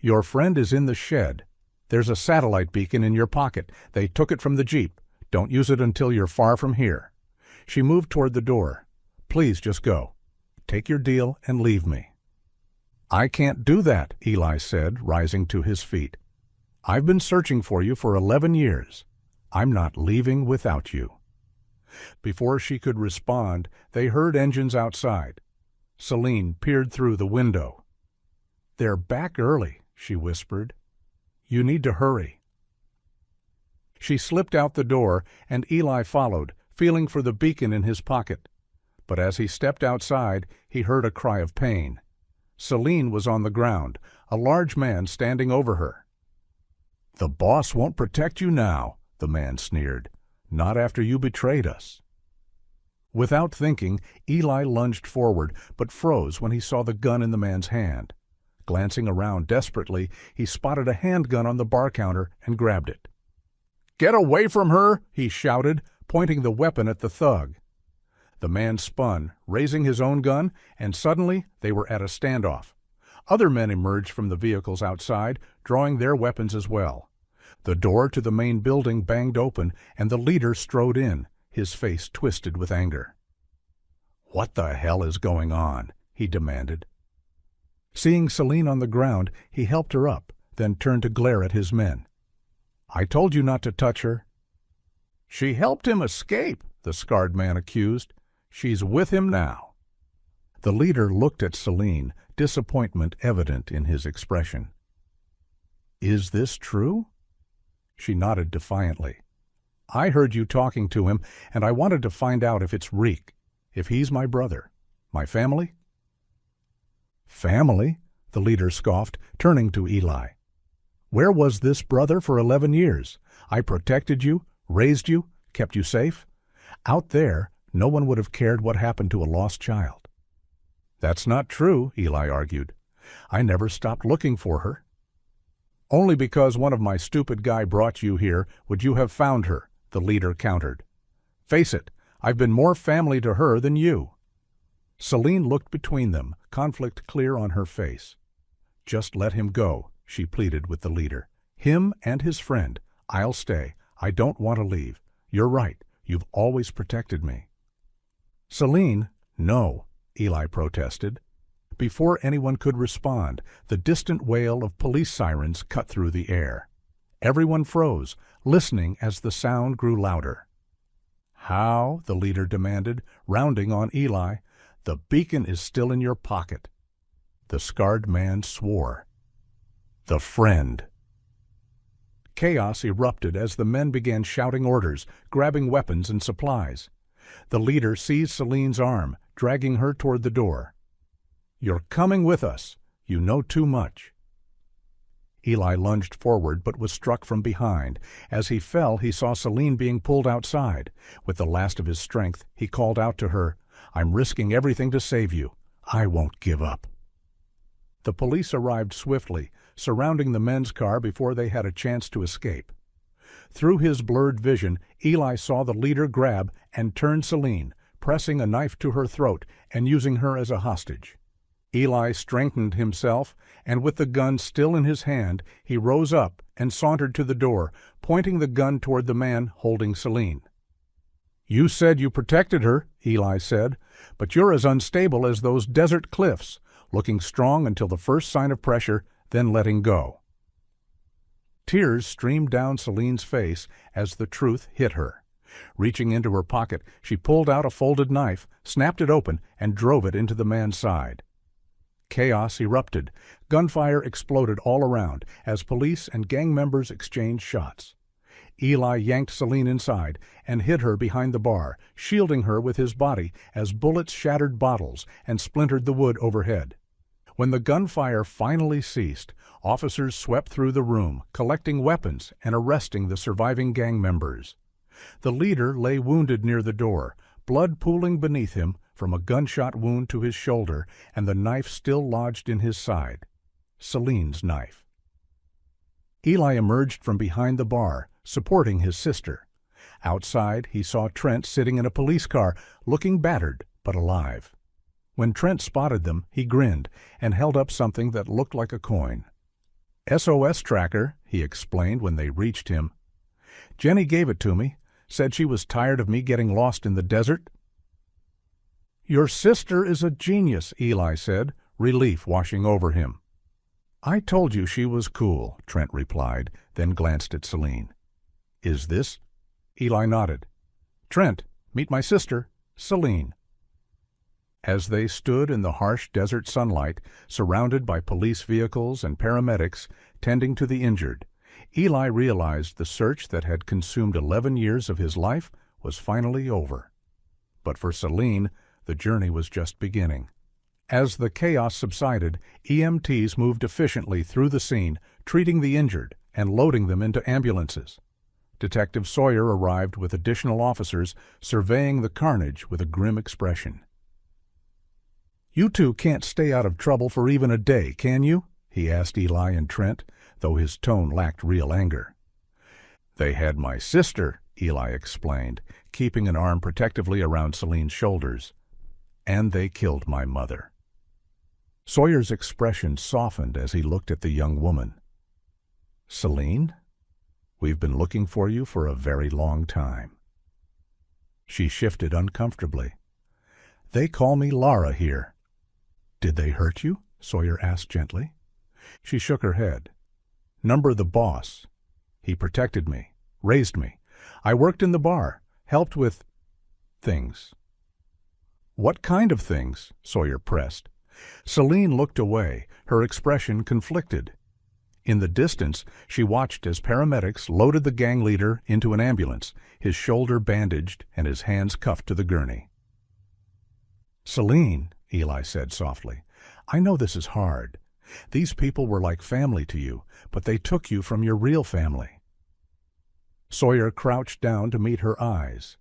Your friend is in the shed. There's a satellite beacon in your pocket. They took it from the Jeep. Don't use it until you're far from here. She moved toward the door. Please just go. Take your deal and leave me. I can't do that, Eli said, rising to his feet. I've been searching for you for 11 years. I'm not leaving without you. Before she could respond, they heard engines outside. Celine peered through the window. They're back early, she whispered. You need to hurry. She slipped out the door, and Eli followed, feeling for the beacon in his pocket. But as he stepped outside, he heard a cry of pain. Celine was on the ground, a large man standing over her. The boss won't protect you now, the man sneered. Not after you betrayed us. Without thinking, Eli lunged forward, but froze when he saw the gun in the man's hand. Glancing around desperately, he spotted a handgun on the bar counter and grabbed it. Get away from her, he shouted, pointing the weapon at the thug. The man spun, raising his own gun, and suddenly they were at a standoff. Other men emerged from the vehicles outside, drawing their weapons as well. The door to the main building banged open, and the leader strode in, his face twisted with anger. What the hell is going on? He demanded. Seeing Celine on the ground, he helped her up, then turned to glare at his men. I told you not to touch her. She helped him escape, the scarred man accused. She's with him now. The leader looked at Celine, disappointment evident in his expression. Is this true? She nodded defiantly. I heard you talking to him, and I wanted to find out if it's Reek, if he's my brother. My family? Family? The leader scoffed, turning to Eli. Where was this brother for 11 years? I protected you, raised you, kept you safe. Out there, no one would have cared what happened to a lost child. That's not true, Eli argued. I never stopped looking for her. Only because one of my stupid guy brought you here would you have found her, the leader countered. Face it, I've been more family to her than you. Celine looked between them, conflict clear on her face. Just let him go, she pleaded with the leader. Him and his friend. I'll stay. I don't want to leave. You're right. You've always protected me." "Celine, no," Eli protested. Before anyone could respond, the distant wail of police sirens cut through the air. Everyone froze, listening as the sound grew louder. "How?" the leader demanded, rounding on Eli. "The beacon is still in your pocket." The scarred man swore. "The friend." Chaos erupted as the men began shouting orders, grabbing weapons and supplies. The leader seized Celine's arm, dragging her toward the door. "You're coming with us. You know too much." Eli lunged forward but was struck from behind. As he fell, he saw Celine being pulled outside. With the last of his strength, he called out to her, "I'm risking everything to save you. I won't give up." The police arrived swiftly, surrounding the men's car before they had a chance to escape. Through his blurred vision, Eli saw the leader grab and turn Celine, pressing a knife to her throat and using her as a hostage. Eli strengthened himself, and with the gun still in his hand, he rose up and sauntered to the door, pointing the gun toward the man holding Celine. "You said you protected her," Eli said, "but you're as unstable as those desert cliffs, looking strong until the first sign of pressure, then letting go." Tears streamed down Celine's face as the truth hit her. Reaching into her pocket, she pulled out a folded knife, snapped it open, and drove it into the man's side. Chaos erupted. Gunfire exploded all around as police and gang members exchanged shots. Eli yanked Celine inside and hid her behind the bar, shielding her with his body as bullets shattered bottles and splintered the wood overhead. When the gunfire finally ceased, officers swept through the room, collecting weapons and arresting the surviving gang members. The leader lay wounded near the door, blood pooling beneath him from a gunshot wound to his shoulder and the knife still lodged in his side. Celine's knife. Eli emerged from behind the bar, supporting his sister. Outside, he saw Trent sitting in a police car, looking battered but alive. When Trent spotted them, he grinned and held up something that looked like a coin. "SOS tracker," he explained when they reached him. "Jenny gave it to me, said she was tired of me getting lost in the desert." "Your sister is a genius," Eli said, relief washing over him. "I told you she was cool," Trent replied, then glanced at Celine. "Is this?" Eli nodded. "Trent, meet my sister, Celine." As they stood in the harsh desert sunlight, surrounded by police vehicles and paramedics tending to the injured, Eli realized the search that had consumed 11 years of his life was finally over. But for Celine, the journey was just beginning. As the chaos subsided, EMTs moved efficiently through the scene, treating the injured and loading them into ambulances. Detective Sawyer arrived with additional officers, surveying the carnage with a grim expression. "You two can't stay out of trouble for even a day, can you?" he asked Eli and Trent, though his tone lacked real anger. "They had my sister," Eli explained, keeping an arm protectively around Celine's shoulders. "And they killed my mother." Sawyer's expression softened as he looked at the young woman. "Celine, we've been looking for you for a very long time." She shifted uncomfortably. "They call me Lara here." "Did they hurt you?" Sawyer asked gently. She shook her head. "Number the boss. He protected me, raised me. I worked in the bar, helped with things." "What kind of things?" Sawyer pressed. Celine looked away, her expression conflicted. In the distance, she watched as paramedics loaded the gang leader into an ambulance, his shoulder bandaged and his hands cuffed to the gurney. "Celine," Eli said softly, "I know this is hard. These people were like family to you, but they took you from your real family." Sawyer crouched down to meet her eyes.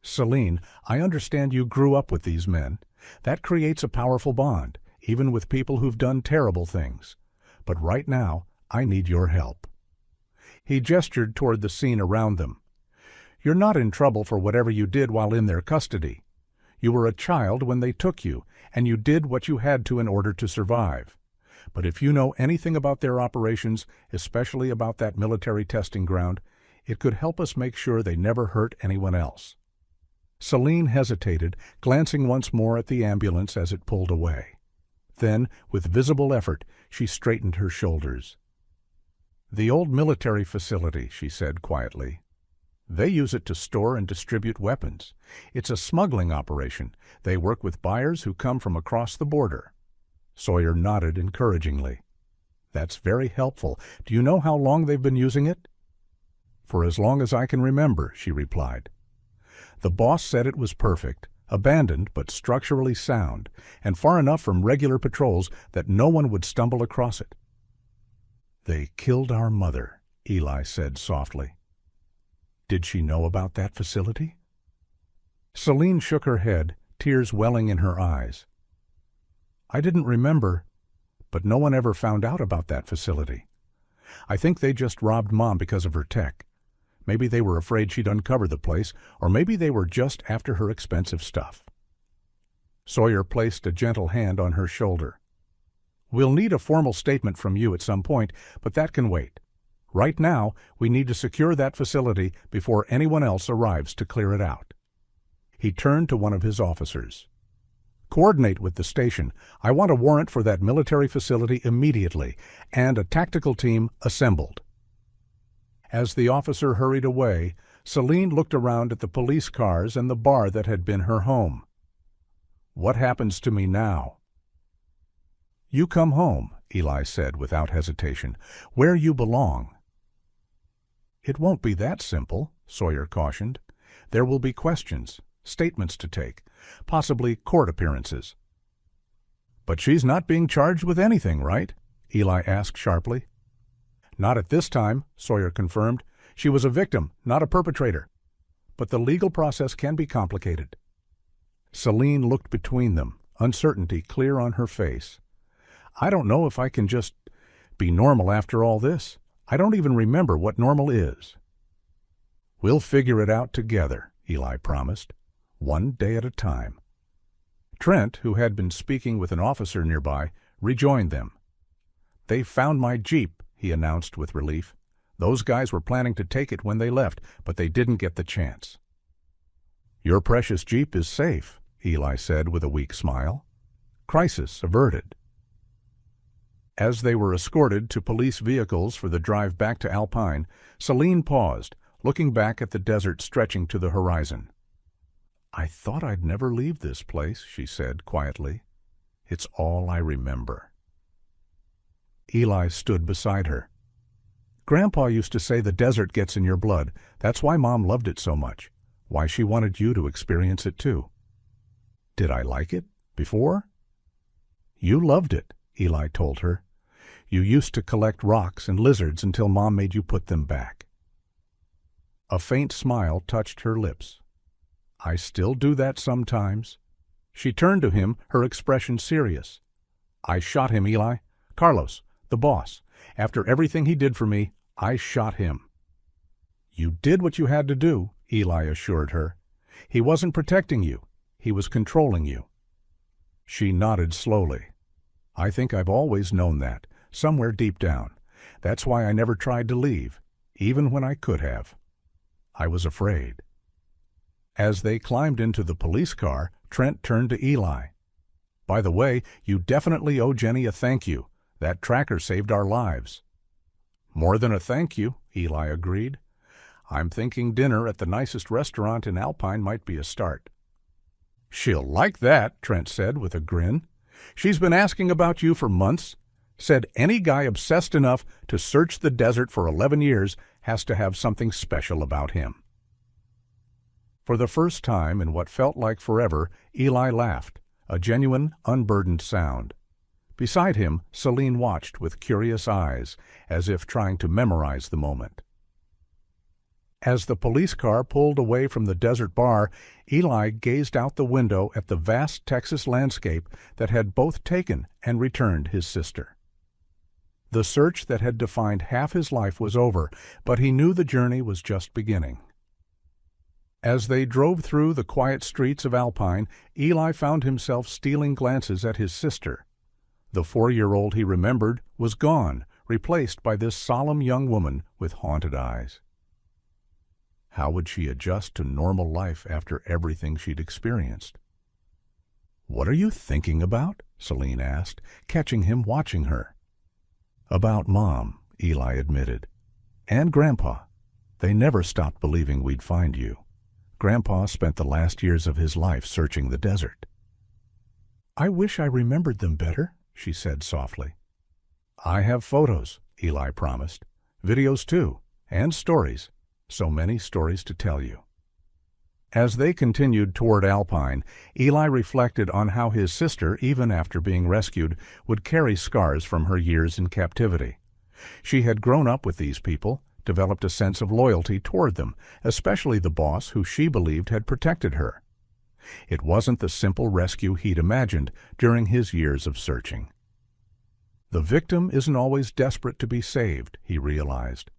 "Celine, I understand you grew up with these men. That creates a powerful bond, even with people who've done terrible things. But right now, I need your help." He gestured toward the scene around them. "You're not in trouble for whatever you did while in their custody. You were a child when they took you, and you did what you had to in order to survive. But if you know anything about their operations, especially about that military testing ground, it could help us make sure they never hurt anyone else." Celine hesitated, glancing once more at the ambulance as it pulled away. Then, with visible effort, she straightened her shoulders. "The old military facility," she said quietly. "They use it to store and distribute weapons. It's a smuggling operation. They work with buyers who come from across the border." Sawyer nodded encouragingly. "That's very helpful. Do you know how long they've been using it?" "For as long as I can remember," she replied. "The boss said it was perfect, abandoned but structurally sound, and far enough from regular patrols that no one would stumble across it." "They killed our mother," Eli said softly. "Did she know about that facility?" Celine shook her head, tears welling in her eyes. "I didn't remember, but no one ever found out about that facility. I think they just robbed Mom because of her tech. Maybe they were afraid she'd uncover the place, or maybe they were just after her expensive stuff." Sawyer placed a gentle hand on her shoulder. "We'll need a formal statement from you at some point, but that can wait. Right now, we need to secure that facility before anyone else arrives to clear it out." He turned to one of his officers. "Coordinate with the station. I want a warrant for that military facility immediately, and a tactical team assembled." As the officer hurried away, Celine looked around at the police cars and the bar that had been her home. "What happens to me now?" "You come home," Eli said without hesitation, "where you belong." "It won't be that simple," Sawyer cautioned. "There will be questions, statements to take, possibly court appearances." "But she's not being charged with anything, right?" Eli asked sharply. "Not at this time," Sawyer confirmed. "She was a victim, not a perpetrator. But the legal process can be complicated." Celine looked between them, uncertainty clear on her face. "I don't know if I can just be normal after all this. I don't even remember what normal is." "We'll figure it out together," Eli promised, "one day at a time." Trent, who had been speaking with an officer nearby, rejoined them. "They found my Jeep," he announced with relief. "Those guys were planning to take it when they left, but they didn't get the chance." "Your precious Jeep is safe," Eli said with a weak smile. "Crisis averted." As they were escorted to police vehicles for the drive back to Alpine, Celine paused, looking back at the desert stretching to the horizon. "I thought I'd never leave this place," she said quietly. "It's all I remember." Eli stood beside her. "Grandpa used to say the desert gets in your blood. That's why Mom loved it so much, why she wanted you to experience it too." "Did I like it before?" "You loved it," Eli told her. "You used to collect rocks and lizards until Mom made you put them back." A faint smile touched her lips. "I still do that sometimes." She turned to him, her expression serious. "I shot him, Eli. Carlos, the boss. After everything he did for me, I shot him." "You did what you had to do," Eli assured her. "He wasn't protecting you. He was controlling you." She nodded slowly. "I think I've always known that, somewhere deep down. That's why I never tried to leave, even when I could have. I was afraid." As they climbed into the police car, Trent turned to Eli. "By the way, you definitely owe Jenny a thank you. That tracker saved our lives." "More than a thank you," Eli agreed. "I'm thinking dinner at the nicest restaurant in Alpine might be a start." "She'll like that," Trent said with a grin. "She's been asking about you for months. Said any guy obsessed enough to search the desert for 11 years has to have something special about him." For the first time in what felt like forever, Eli laughed, a genuine, unburdened sound. Beside him, Celine watched with curious eyes, as if trying to memorize the moment. As the police car pulled away from the desert bar, Eli gazed out the window at the vast Texas landscape that had both taken and returned his sister. The search that had defined half his life was over, but he knew the journey was just beginning. As they drove through the quiet streets of Alpine, Eli found himself stealing glances at his sister. The 4-year-old he remembered was gone, replaced by this solemn young woman with haunted eyes. How would she adjust to normal life after everything she'd experienced? "What are you thinking about?" Celine asked, catching him watching her. "About Mom," Eli admitted. "And Grandpa. They never stopped believing we'd find you. Grandpa spent the last years of his life searching the desert." "I wish I remembered them better," she said softly. "I have photos," Eli promised. "Videos too, and stories. So many stories to tell you." As they continued toward Alpine, Eli reflected on how his sister, even after being rescued, would carry scars from her years in captivity. She had grown up with these people, developed a sense of loyalty toward them, especially the boss who she believed had protected her. It wasn't the simple rescue he'd imagined during his years of searching. The victim isn't always desperate to be saved, he realized.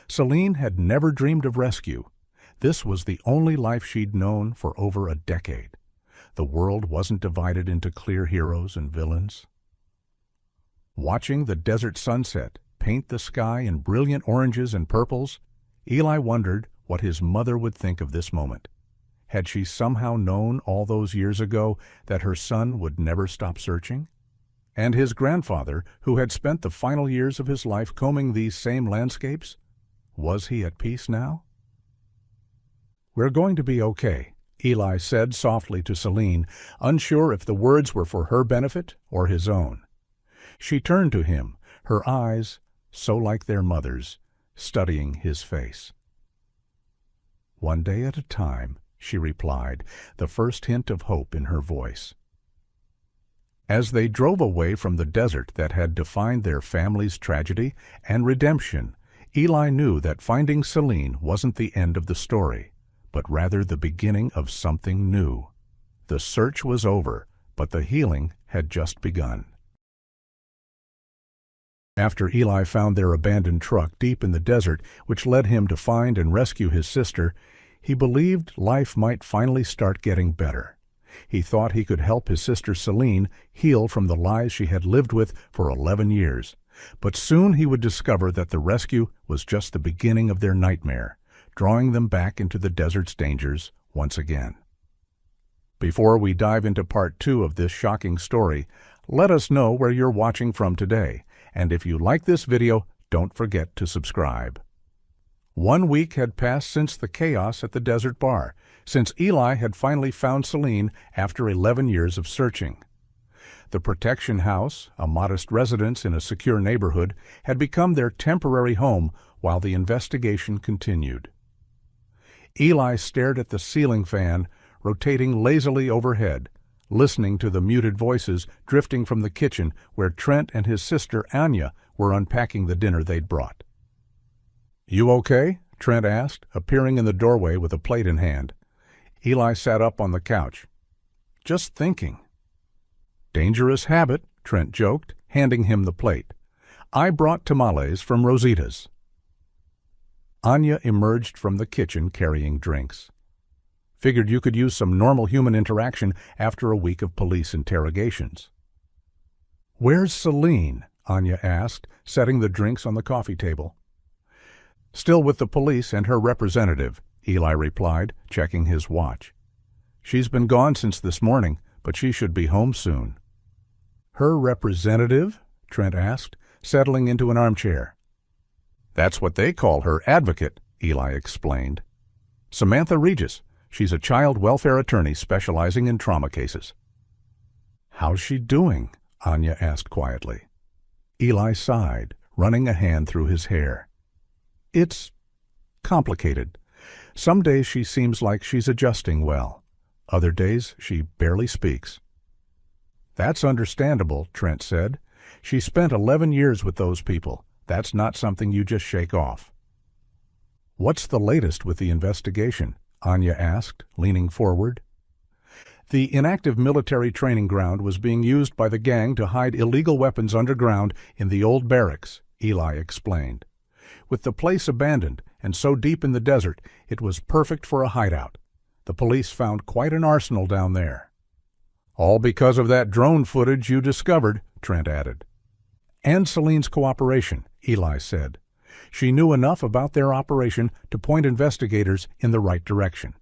Celine had never dreamed of rescue. This was the only life she'd known for over a decade. The world wasn't divided into clear heroes and villains. Watching the desert sunset paint the sky in brilliant oranges and purples, Eli wondered what his mother would think of this moment. Had she somehow known all those years ago that her son would never stop searching? And his grandfather, who had spent the final years of his life combing these same landscapes, was he at peace now? "We're going to be okay," Eli said softly to Celine, unsure if the words were for her benefit or his own. She turned to him, her eyes, so like their mother's, studying his face. "One day at a time," she replied, the first hint of hope in her voice. As they drove away from the desert that had defined their family's tragedy and redemption, Eli knew that finding Celine wasn't the end of the story, but rather the beginning of something new. The search was over, but the healing had just begun. After Eli found their abandoned truck deep in the desert, which led him to find and rescue his sister, he believed life might finally start getting better. He thought he could help his sister Celine heal from the lies she had lived with for 11 years. But soon he would discover that the rescue was just the beginning of their nightmare, drawing them back into the desert's dangers once again. Before we dive into part 2 of this shocking story, let us know where you're watching from today, and if you like this video, don't forget to subscribe. 1 week had passed since the chaos at the desert bar, since Eli had finally found Celine after 11 years of searching. The protection house, a modest residence in a secure neighborhood, had become their temporary home while the investigation continued. Eli stared at the ceiling fan, rotating lazily overhead, listening to the muted voices drifting from the kitchen where Trent and his sister Anya were unpacking the dinner they'd brought. "You okay?" Trent asked, appearing in the doorway with a plate in hand. Eli sat up on the couch. "Just thinking." "Dangerous habit," Trent joked, handing him the plate. "I brought tamales from Rosita's." Anya emerged from the kitchen carrying drinks. "Figured you could use some normal human interaction after a week of police interrogations." "Where's Celine?" Anya asked, setting the drinks on the coffee table. "Still with the police and her representative," Eli replied, checking his watch. "She's been gone since this morning, but she should be home soon." "Her representative?" Trent asked, settling into an armchair. "That's what they call her advocate," Eli explained. "Samantha Regis. She's a child welfare attorney specializing in trauma cases." "How's she doing?" Anya asked quietly. Eli sighed, running a hand through his hair. "It's complicated. Some days she seems like she's adjusting well. Other days she barely speaks." "That's understandable," Trent said. "She spent 11 years with those people. That's not something you just shake off." "What's the latest with the investigation?" Anya asked, leaning forward. "The inactive military training ground was being used by the gang to hide illegal weapons underground in the old barracks," Eli explained. "With the place abandoned and so deep in the desert, it was perfect for a hideout. The police found quite an arsenal down there." "All because of that drone footage you discovered," Trent added. And Celine's cooperation, Eli said. She knew enough about their operation to point investigators in the right direction.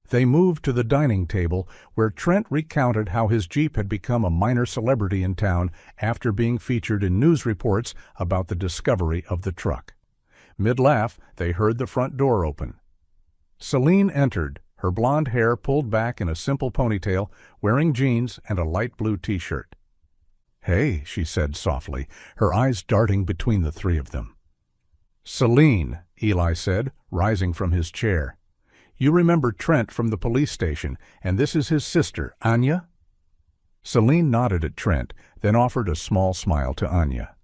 They moved to the dining table, where Trent recounted how his Jeep had become a minor celebrity in town after being featured in news reports about the discovery of the truck. Mid-laugh, they heard the front door open. Celine entered, her blonde hair pulled back in a simple ponytail, wearing jeans and a light blue T-shirt. "Hey," she said softly, her eyes darting between the three of them. "Celine," Eli said, rising from his chair. "You remember Trent from the police station, and this is his sister, Anya?" Celine nodded at Trent, then offered a small smile to Anya.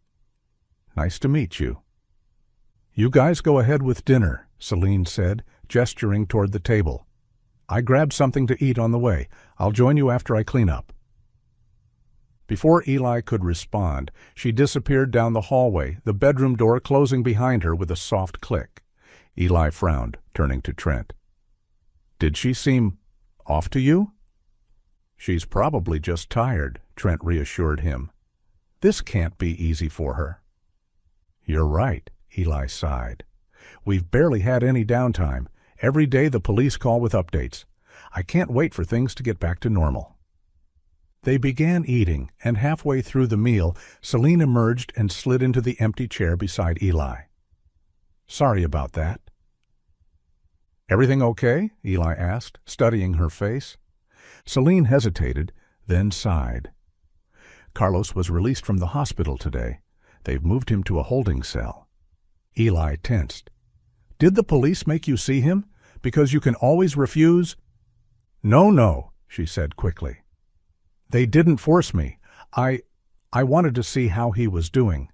"Nice to meet you." "You guys go ahead with dinner," Celine said, gesturing toward the table. "I grabbed something to eat on the way. I'll join you after I clean up." Before Eli could respond, she disappeared down the hallway, the bedroom door closing behind her with a soft click. Eli frowned, turning to Trent. "Did she seem off to you?" "She's probably just tired," Trent reassured him. "This can't be easy for her." "You're right," Eli sighed. "We've barely had any downtime. Every day the police call with updates. I can't wait for things to get back to normal." They began eating, and halfway through the meal, Celine emerged and slid into the empty chair beside Eli. "Sorry about that." "Everything okay?" Eli asked, studying her face. Celine hesitated, then sighed. "Carlos was released from the hospital today. They've moved him to a holding cell." Eli tensed. "Did the police make you see him? Because you can always refuse—" No, she said quickly. "They didn't force me. I wanted to see how he was doing.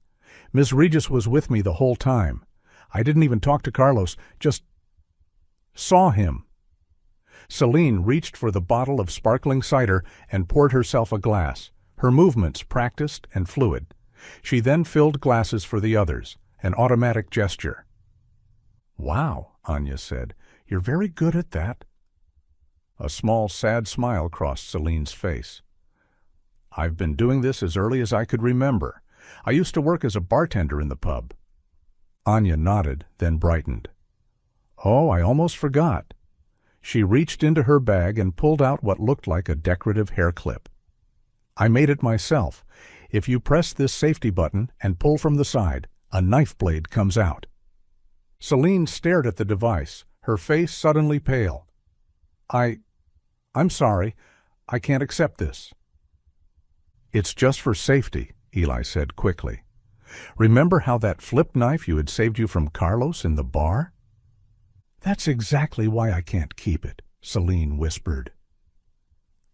Miss Regis was with me the whole time. I didn't even talk to Carlos, just saw him." Celine reached for the bottle of sparkling cider and poured herself a glass, her movements practiced and fluid. She then filled glasses for the others, an automatic gesture. "Wow," Anya said, "you're very good at that." A small, sad smile crossed Celine's face. "I've been doing this as early as I could remember. I used to work as a bartender in the pub." Anya nodded, then brightened. "Oh, I almost forgot." She reached into her bag and pulled out what looked like a decorative hair clip. "I made it myself. If you press this safety button and pull from the side, a knife blade comes out." Celine stared at the device, her face suddenly pale. I'm sorry. I can't accept this." "It's just for safety," Eli said quickly. "Remember how that flip knife you had saved you from Carlos in the bar?" "That's exactly why I can't keep it," Celine whispered.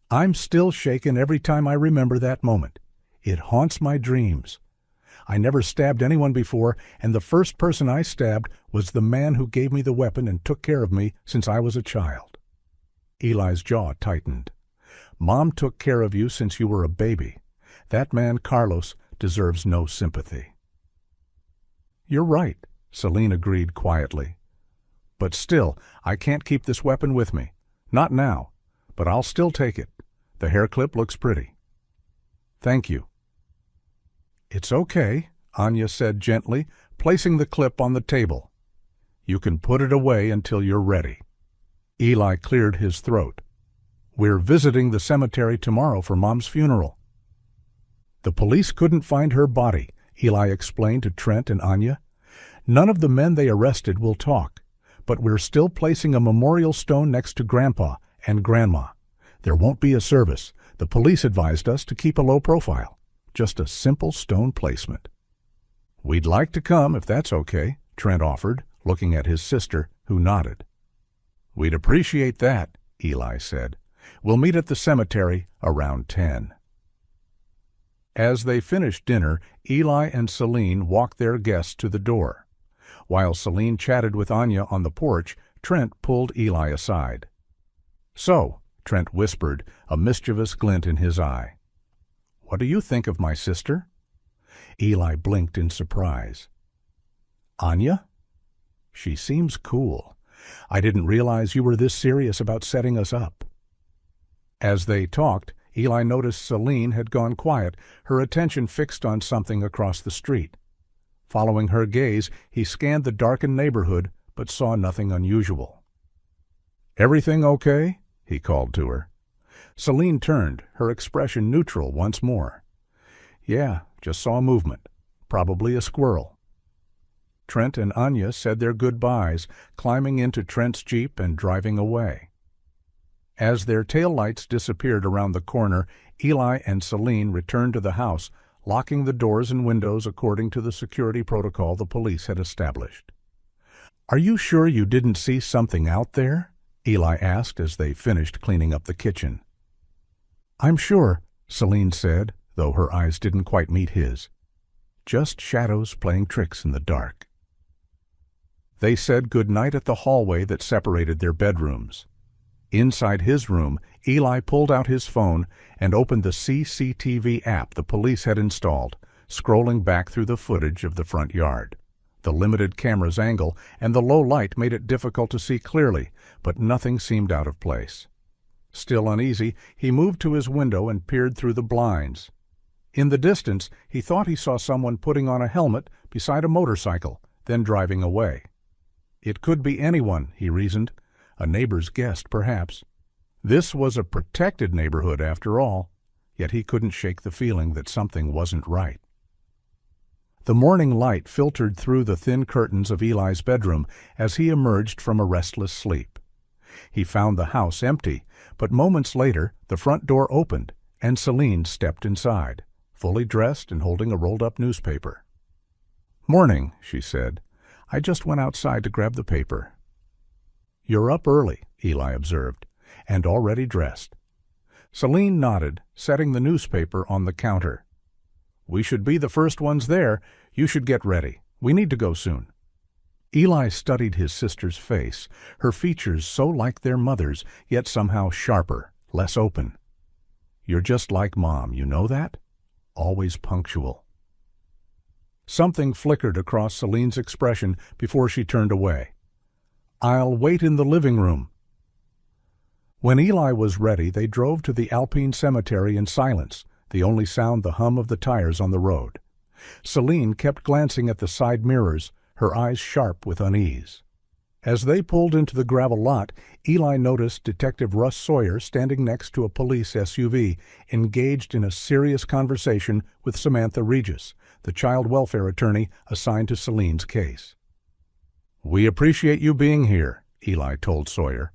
"I'm still shaken every time I remember that moment. It haunts my dreams. I never stabbed anyone before, and the first person I stabbed was the man who gave me the weapon and took care of me since I was a child." Eli's jaw tightened. "Mom took care of you since you were a baby. That man, Carlos, deserves no sympathy." "You're right," Celine agreed quietly. "But still, I can't keep this weapon with me. Not now, but I'll still take it. The hair clip looks pretty." "Thank you." "It's okay," Anya said gently, placing the clip on the table. "You can put it away until you're ready." Eli cleared his throat. "We're visiting the cemetery tomorrow for Mom's funeral." "The police couldn't find her body," Eli explained to Trent and Anya. "None of the men they arrested will talk, but we're still placing a memorial stone next to Grandpa and Grandma. There won't be a service. The police advised us to keep a low profile. Just a simple stone placement." "We'd like to come if that's okay," Trent offered, looking at his sister, who nodded. "We'd appreciate that," Eli said. "We'll meet at the cemetery around 10. As they finished dinner, Eli and Celine walked their guests to the door. While Celine chatted with Anya on the porch, Trent pulled Eli aside. "So," Trent whispered, a mischievous glint in his eye. "What do you think of my sister?" Eli blinked in surprise. "Anya? She seems cool. I didn't realize you were this serious about setting us up." As they talked, Eli noticed Celine had gone quiet, her attention fixed on something across the street. Following her gaze, he scanned the darkened neighborhood, but saw nothing unusual. "Everything okay?" he called to her. Celine turned, her expression neutral once more. "Yeah, just saw movement. Probably a squirrel." Trent and Anya said their goodbyes, climbing into Trent's Jeep and driving away. As their taillights disappeared around the corner, Eli and Celine returned to the house, locking the doors and windows according to the security protocol the police had established. "Are you sure you didn't see something out there?" Eli asked as they finished cleaning up the kitchen. "I'm sure," Celine said, though her eyes didn't quite meet his. "Just shadows playing tricks in the dark." They said goodnight at the hallway that separated their bedrooms. Inside his room, Eli pulled out his phone and opened the CCTV app the police had installed, scrolling back through the footage of the front yard. The limited camera's angle and the low light made it difficult to see clearly, but nothing seemed out of place. Still uneasy, he moved to his window and peered through the blinds. In the distance, he thought he saw someone putting on a helmet beside a motorcycle, then driving away. It could be anyone, he reasoned. A neighbor's guest, perhaps. This was a protected neighborhood, after all, yet he couldn't shake the feeling that something wasn't right. The morning light filtered through the thin curtains of Eli's bedroom as he emerged from a restless sleep. He found the house empty, but moments later the front door opened and Celine stepped inside, fully dressed and holding a rolled-up newspaper. "Morning," she said. "I just went outside to grab the paper." "You're up early," Eli observed, "and already dressed." Celine nodded, setting the newspaper on the counter. "We should be the first ones there. You should get ready. We need to go soon." Eli studied his sister's face, her features so like their mother's, yet somehow sharper, less open. "You're just like Mom, you know that? Always punctual." Something flickered across Celine's expression before she turned away. "I'll wait in the living room." When Eli was ready, they drove to the Alpine Cemetery in silence, the only sound the hum of the tires on the road. Celine kept glancing at the side mirrors, her eyes sharp with unease. As they pulled into the gravel lot, Eli noticed Detective Russ Sawyer standing next to a police SUV, engaged in a serious conversation with Samantha Regis, the child welfare attorney assigned to Celine's case. "We appreciate you being here," Eli told Sawyer.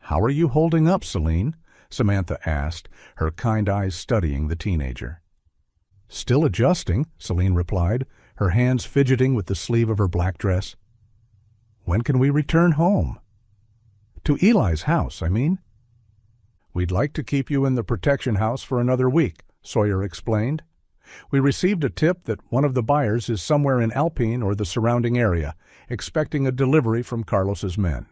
"How are you holding up, Celine?" Samantha asked, her kind eyes studying the teenager. "Still adjusting," Celine replied, her hands fidgeting with the sleeve of her black dress. "When can we return home?" "To Eli's house, I mean." "We'd like to keep you in the protection house for another week," Sawyer explained. "We received a tip that one of the buyers is somewhere in Alpine or the surrounding area, expecting a delivery from Carlos's men."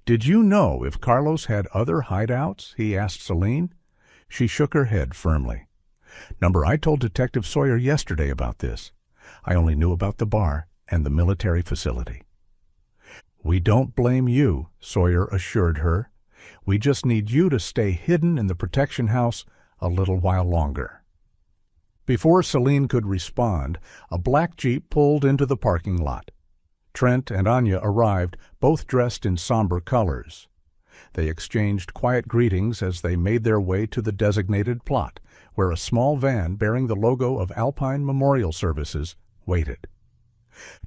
"Did you know if Carlos had other hideouts?" he asked Celine. She shook her head firmly. "Number, I told Detective Sawyer yesterday about this. I only knew about the bar and the military facility." "We don't blame you," Sawyer assured her. "We just need you to stay hidden in the protection house a little while longer." Before Celine could respond, a black Jeep pulled into the parking lot. Trent and Anya arrived, both dressed in somber colors. They exchanged quiet greetings as they made their way to the designated plot, where a small van bearing the logo of Alpine Memorial Services waited.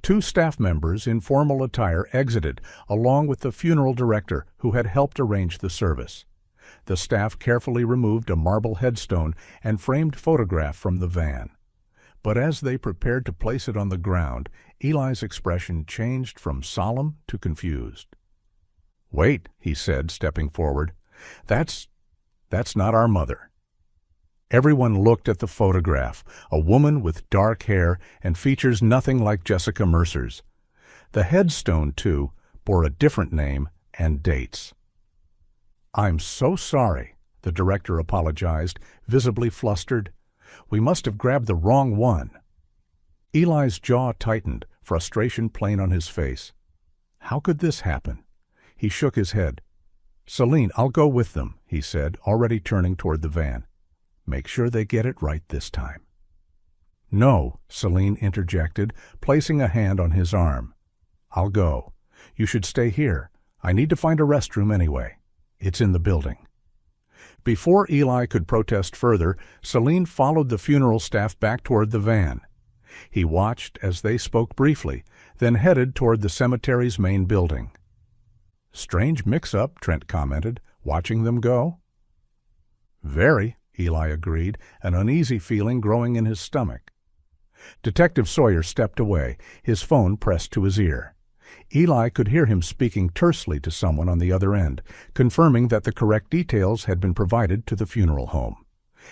Two staff members in formal attire exited, along with the funeral director who had helped arrange the service. The staff carefully removed a marble headstone and framed photograph from the van. But as they prepared to place it on the ground, Eli's expression changed from solemn to confused. "Wait," he said, stepping forward. That's not our mother." Everyone looked at the photograph, a woman with dark hair and features nothing like Jessica Mercer's. The headstone, too, bore a different name and dates. "I'm so sorry," the director apologized, visibly flustered. "We must have grabbed the wrong one." Eli's jaw tightened, frustration plain on his face. How could this happen? He shook his head. "Celine, I'll go with them," he said, already turning toward the van. "Make sure they get it right this time." "No," Celine interjected, placing a hand on his arm. "I'll go. You should stay here. I need to find a restroom anyway. It's in the building." Before Eli could protest further, Celine followed the funeral staff back toward the van. He watched as they spoke briefly, then headed toward the cemetery's main building. "Strange mix-up," Trent commented, watching them go. "Very," Eli agreed, an uneasy feeling growing in his stomach. Detective Sawyer stepped away, his phone pressed to his ear. Eli could hear him speaking tersely to someone on the other end, confirming that the correct details had been provided to the funeral home.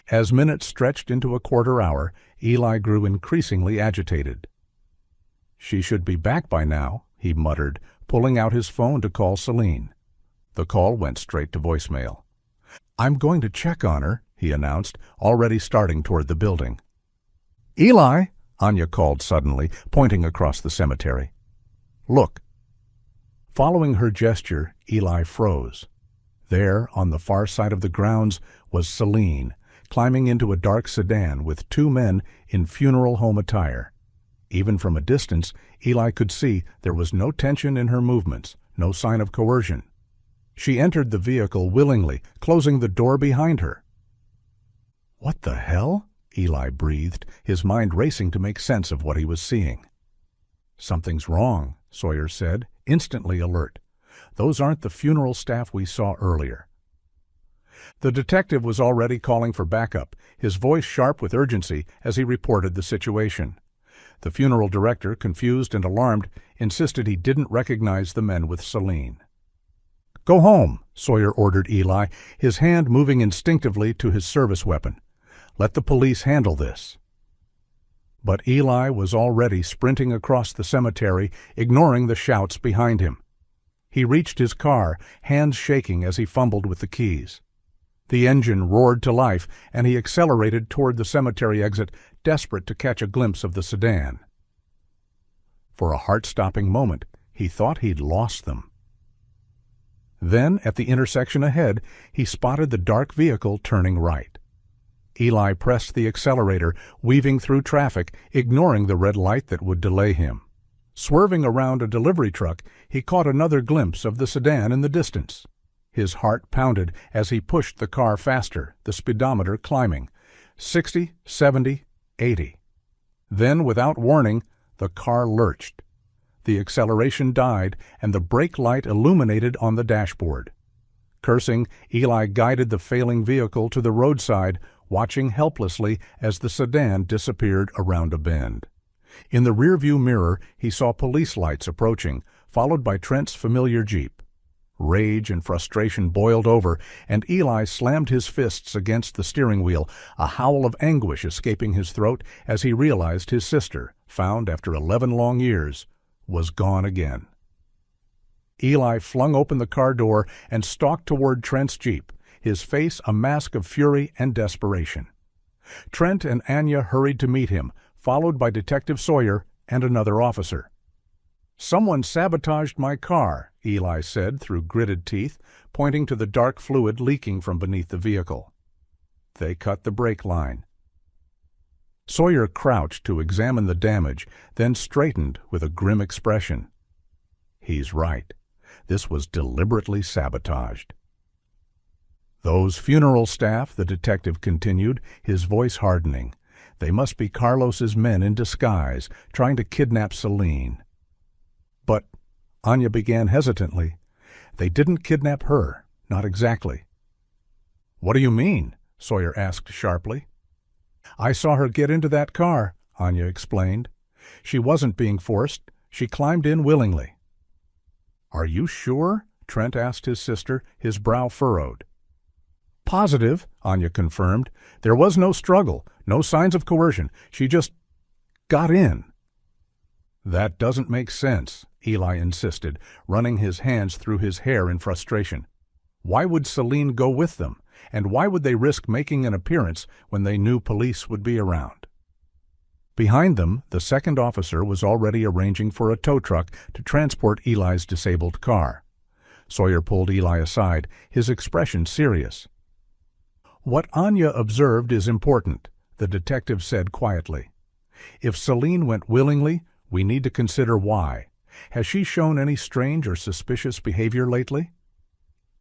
As minutes stretched into a quarter hour, Eli grew increasingly agitated. "She should be back by now," he muttered, pulling out his phone to call Celine. The call went straight to voicemail. "I'm going to check on her," he announced, already starting toward the building. "Eli!" Anya called suddenly, pointing across the cemetery. "Look." Following her gesture, Eli froze. There, on the far side of the grounds, was Celine, climbing into a dark sedan with two men in funeral home attire. Even from a distance, Eli could see there was no tension in her movements, no sign of coercion. She entered the vehicle willingly, closing the door behind her. "What the hell?" Eli breathed, his mind racing to make sense of what he was seeing. "Something's wrong," Sawyer said, instantly alert. "Those aren't the funeral staff we saw earlier." The detective was already calling for backup, his voice sharp with urgency as he reported the situation. The funeral director, confused and alarmed, insisted he didn't recognize the men with Celine. "Go home," Sawyer ordered Eli, his hand moving instinctively to his service weapon. "Let the police handle this." But Eli was already sprinting across the cemetery, ignoring the shouts behind him. He reached his car, hands shaking as he fumbled with the keys. The engine roared to life, and he accelerated toward the cemetery exit, desperate to catch a glimpse of the sedan. For a heart-stopping moment, he thought he'd lost them. Then, at the intersection ahead, he spotted the dark vehicle turning right. Eli pressed the accelerator, weaving through traffic, ignoring the red light that would delay him. Swerving around a delivery truck, he caught another glimpse of the sedan in the distance. His heart pounded as he pushed the car faster, the speedometer climbing. 60, 70, 80. Then, without warning, the car lurched. The acceleration died, and the brake light illuminated on the dashboard. Cursing, Eli guided the failing vehicle to the roadside, watching helplessly as the sedan disappeared around a bend. In the rearview mirror, he saw police lights approaching, followed by Trent's familiar Jeep. Rage and frustration boiled over, and Eli slammed his fists against the steering wheel, a howl of anguish escaping his throat as he realized his sister, found after 11 long years, was gone again. Eli flung open the car door and stalked toward Trent's Jeep, his face a mask of fury and desperation. Trent and Anya hurried to meet him, followed by Detective Sawyer and another officer. "Someone sabotaged my car," Eli said through gritted teeth, pointing to the dark fluid leaking from beneath the vehicle. They cut the brake line. Sawyer crouched to examine the damage, then straightened with a grim expression. He's right. This was deliberately sabotaged. "Those funeral staff," the detective continued, his voice hardening. "They must be Carlos's men in disguise, trying to kidnap Celine." "But," Anya began hesitantly, "they didn't kidnap her, not exactly." "What do you mean?" Sawyer asked sharply. "I saw her get into that car," Anya explained. "She wasn't being forced. She climbed in willingly." "Are you sure?" Trent asked his sister, his brow furrowed. "Positive," Anya confirmed. "There was no struggle, no signs of coercion. She just got in." "That doesn't make sense," Eli insisted, running his hands through his hair in frustration. "Why would Celine go with them? And why would they risk making an appearance when they knew police would be around?" Behind them, the second officer was already arranging for a tow truck to transport Eli's disabled car. Sawyer pulled Eli aside, his expression serious. "What Anya observed is important," the detective said quietly. "If Celine went willingly, we need to consider why. Has she shown any strange or suspicious behavior lately?"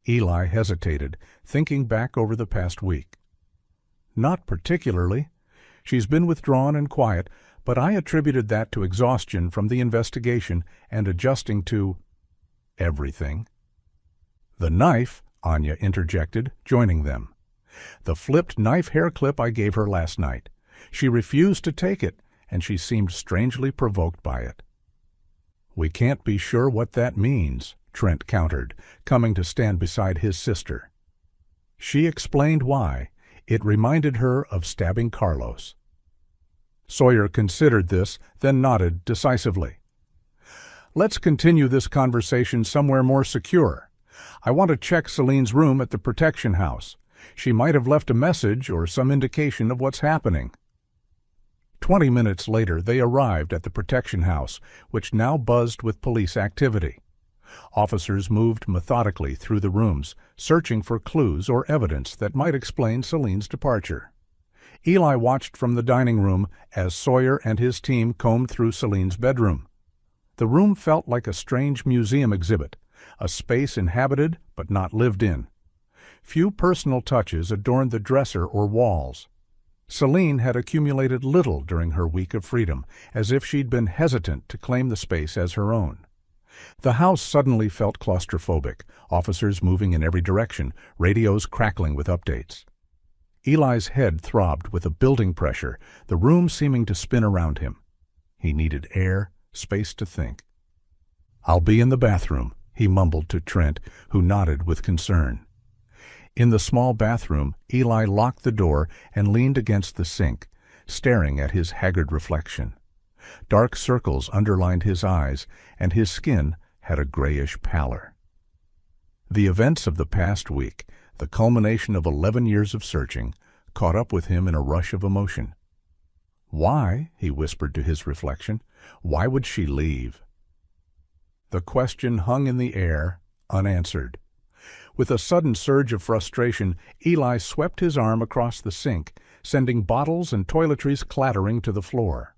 Eli hesitated, thinking back over the past week. "Not particularly. She's been withdrawn and quiet, but I attributed that to exhaustion from the investigation and adjusting to everything." "The knife," Anya interjected, joining them. "The flipped knife hair clip I gave her last night. She refused to take it, and she seemed strangely provoked by it." "We can't be sure what that means," Trent countered, coming to stand beside his sister. She explained why. It reminded her of stabbing Carlos. Sawyer considered this, then nodded decisively. "Let's continue this conversation somewhere more secure. I want to check Celine's room at the protection house. She might have left a message or some indication of what's happening." 20 minutes later, they arrived at the protection house, which now buzzed with police activity. Officers moved methodically through the rooms, searching for clues or evidence that might explain Celine's departure. Eli watched from the dining room as Sawyer and his team combed through Celine's bedroom. The room felt like a strange museum exhibit, a space inhabited but not lived in. Few personal touches adorned the dresser or walls. Celine had accumulated little during her week of freedom, as if she'd been hesitant to claim the space as her own. The house suddenly felt claustrophobic, officers moving in every direction, radios crackling with updates. Eli's head throbbed with a building pressure, the room seeming to spin around him. He needed air, space to think. "I'll be in the bathroom," he mumbled to Trent, who nodded with concern. In the small bathroom, Eli locked the door and leaned against the sink, staring at his haggard reflection. Dark circles underlined his eyes, and his skin had a grayish pallor. The events of the past week, the culmination of 11 years of searching, caught up with him in a rush of emotion. "Why?" he whispered to his reflection. "Why would she leave?" The question hung in the air, unanswered. With a sudden surge of frustration, Eli swept his arm across the sink, sending bottles and toiletries clattering to the floor.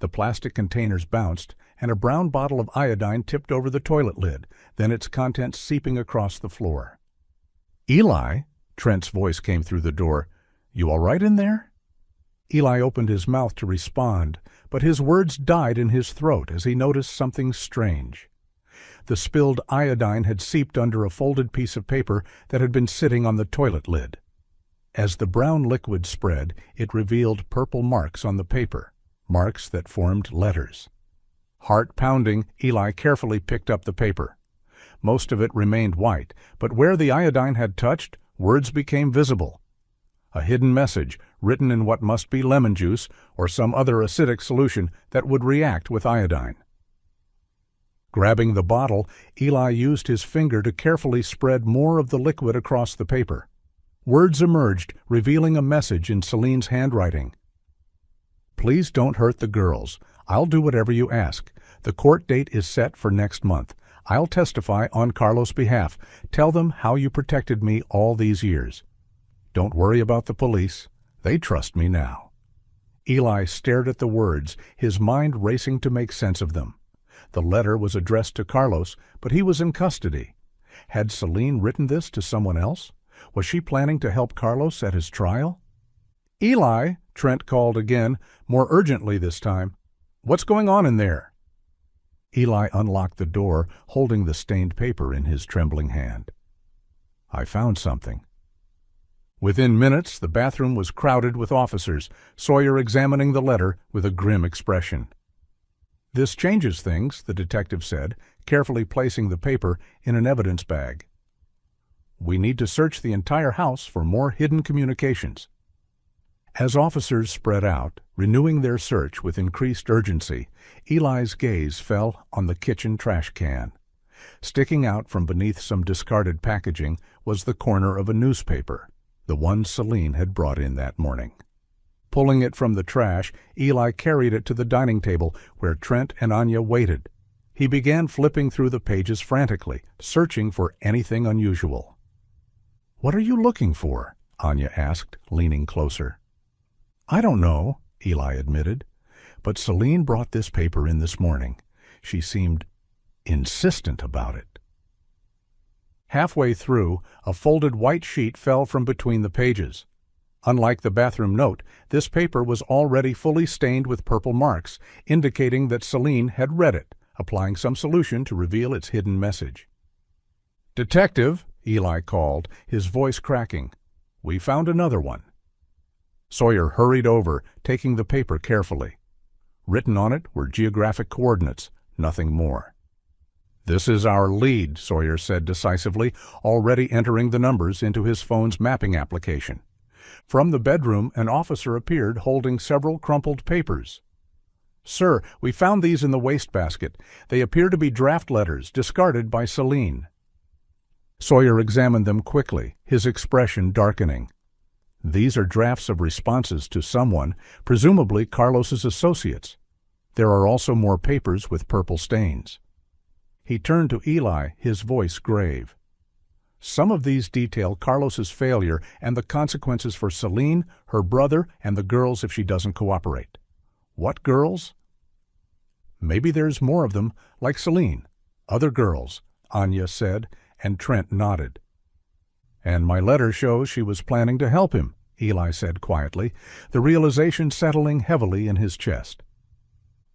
The plastic containers bounced, and a brown bottle of iodine tipped over the toilet lid, then its contents seeping across the floor. "Eli," Trent's voice came through the door. "You all right in there?" Eli opened his mouth to respond, but his words died in his throat as he noticed something strange. The spilled iodine had seeped under a folded piece of paper that had been sitting on the toilet lid. As the brown liquid spread, it revealed purple marks on the paper, marks that formed letters. Heart pounding, Eli carefully picked up the paper. Most of it remained white, but where the iodine had touched, words became visible. A hidden message, written in what must be lemon juice or some other acidic solution that would react with iodine. Grabbing the bottle, Eli used his finger to carefully spread more of the liquid across the paper. Words emerged, revealing a message in Celine's handwriting. "Please don't hurt the girls. I'll do whatever you ask. The court date is set for next month. I'll testify on Carlos' behalf. Tell them how you protected me all these years. Don't worry about the police. They trust me now." Eli stared at the words, his mind racing to make sense of them. The letter was addressed to Carlos, but he was in custody. Had Celine written this to someone else? Was she planning to help Carlos at his trial? "Eli," Trent called again, more urgently this time. "What's going on in there?" Eli unlocked the door, holding the stained paper in his trembling hand. "I found something." Within minutes, the bathroom was crowded with officers, Sawyer examining the letter with a grim expression. "This changes things," the detective said, carefully placing the paper in an evidence bag. "We need to search the entire house for more hidden communications." As officers spread out, renewing their search with increased urgency, Eli's gaze fell on the kitchen trash can. Sticking out from beneath some discarded packaging was the corner of a newspaper, the one Celine had brought in that morning. Pulling it from the trash, Eli carried it to the dining table where Trent and Anya waited. He began flipping through the pages frantically, searching for anything unusual. "What are you looking for?" Anya asked, leaning closer. "I don't know," Eli admitted, "but Celine brought this paper in this morning. She seemed insistent about it." Halfway through, a folded white sheet fell from between the pages. Unlike the bathroom note, this paper was already fully stained with purple marks, indicating that Celine had read it, applying some solution to reveal its hidden message. "Detective," Eli called, his voice cracking, "we found another one." Sawyer hurried over, taking the paper carefully. Written on it were geographic coordinates, nothing more. "This is our lead," Sawyer said decisively, already entering the numbers into his phone's mapping application. From the bedroom, an officer appeared holding several crumpled papers. "Sir, we found these in the wastebasket. They appear to be draft letters discarded by Celine." Sawyer examined them quickly, his expression darkening. "These are drafts of responses to someone, presumably Carlos's associates. There are also more papers with purple stains." He turned to Eli, his voice grave. "Some of these detail Carlos's failure and the consequences for Celine, her brother, and the girls if she doesn't cooperate." "What girls?" "Maybe there's more of them, like Celine. Other girls," Anya said, and Trent nodded. "And my letter shows she was planning to help him," Eli said quietly, the realization settling heavily in his chest.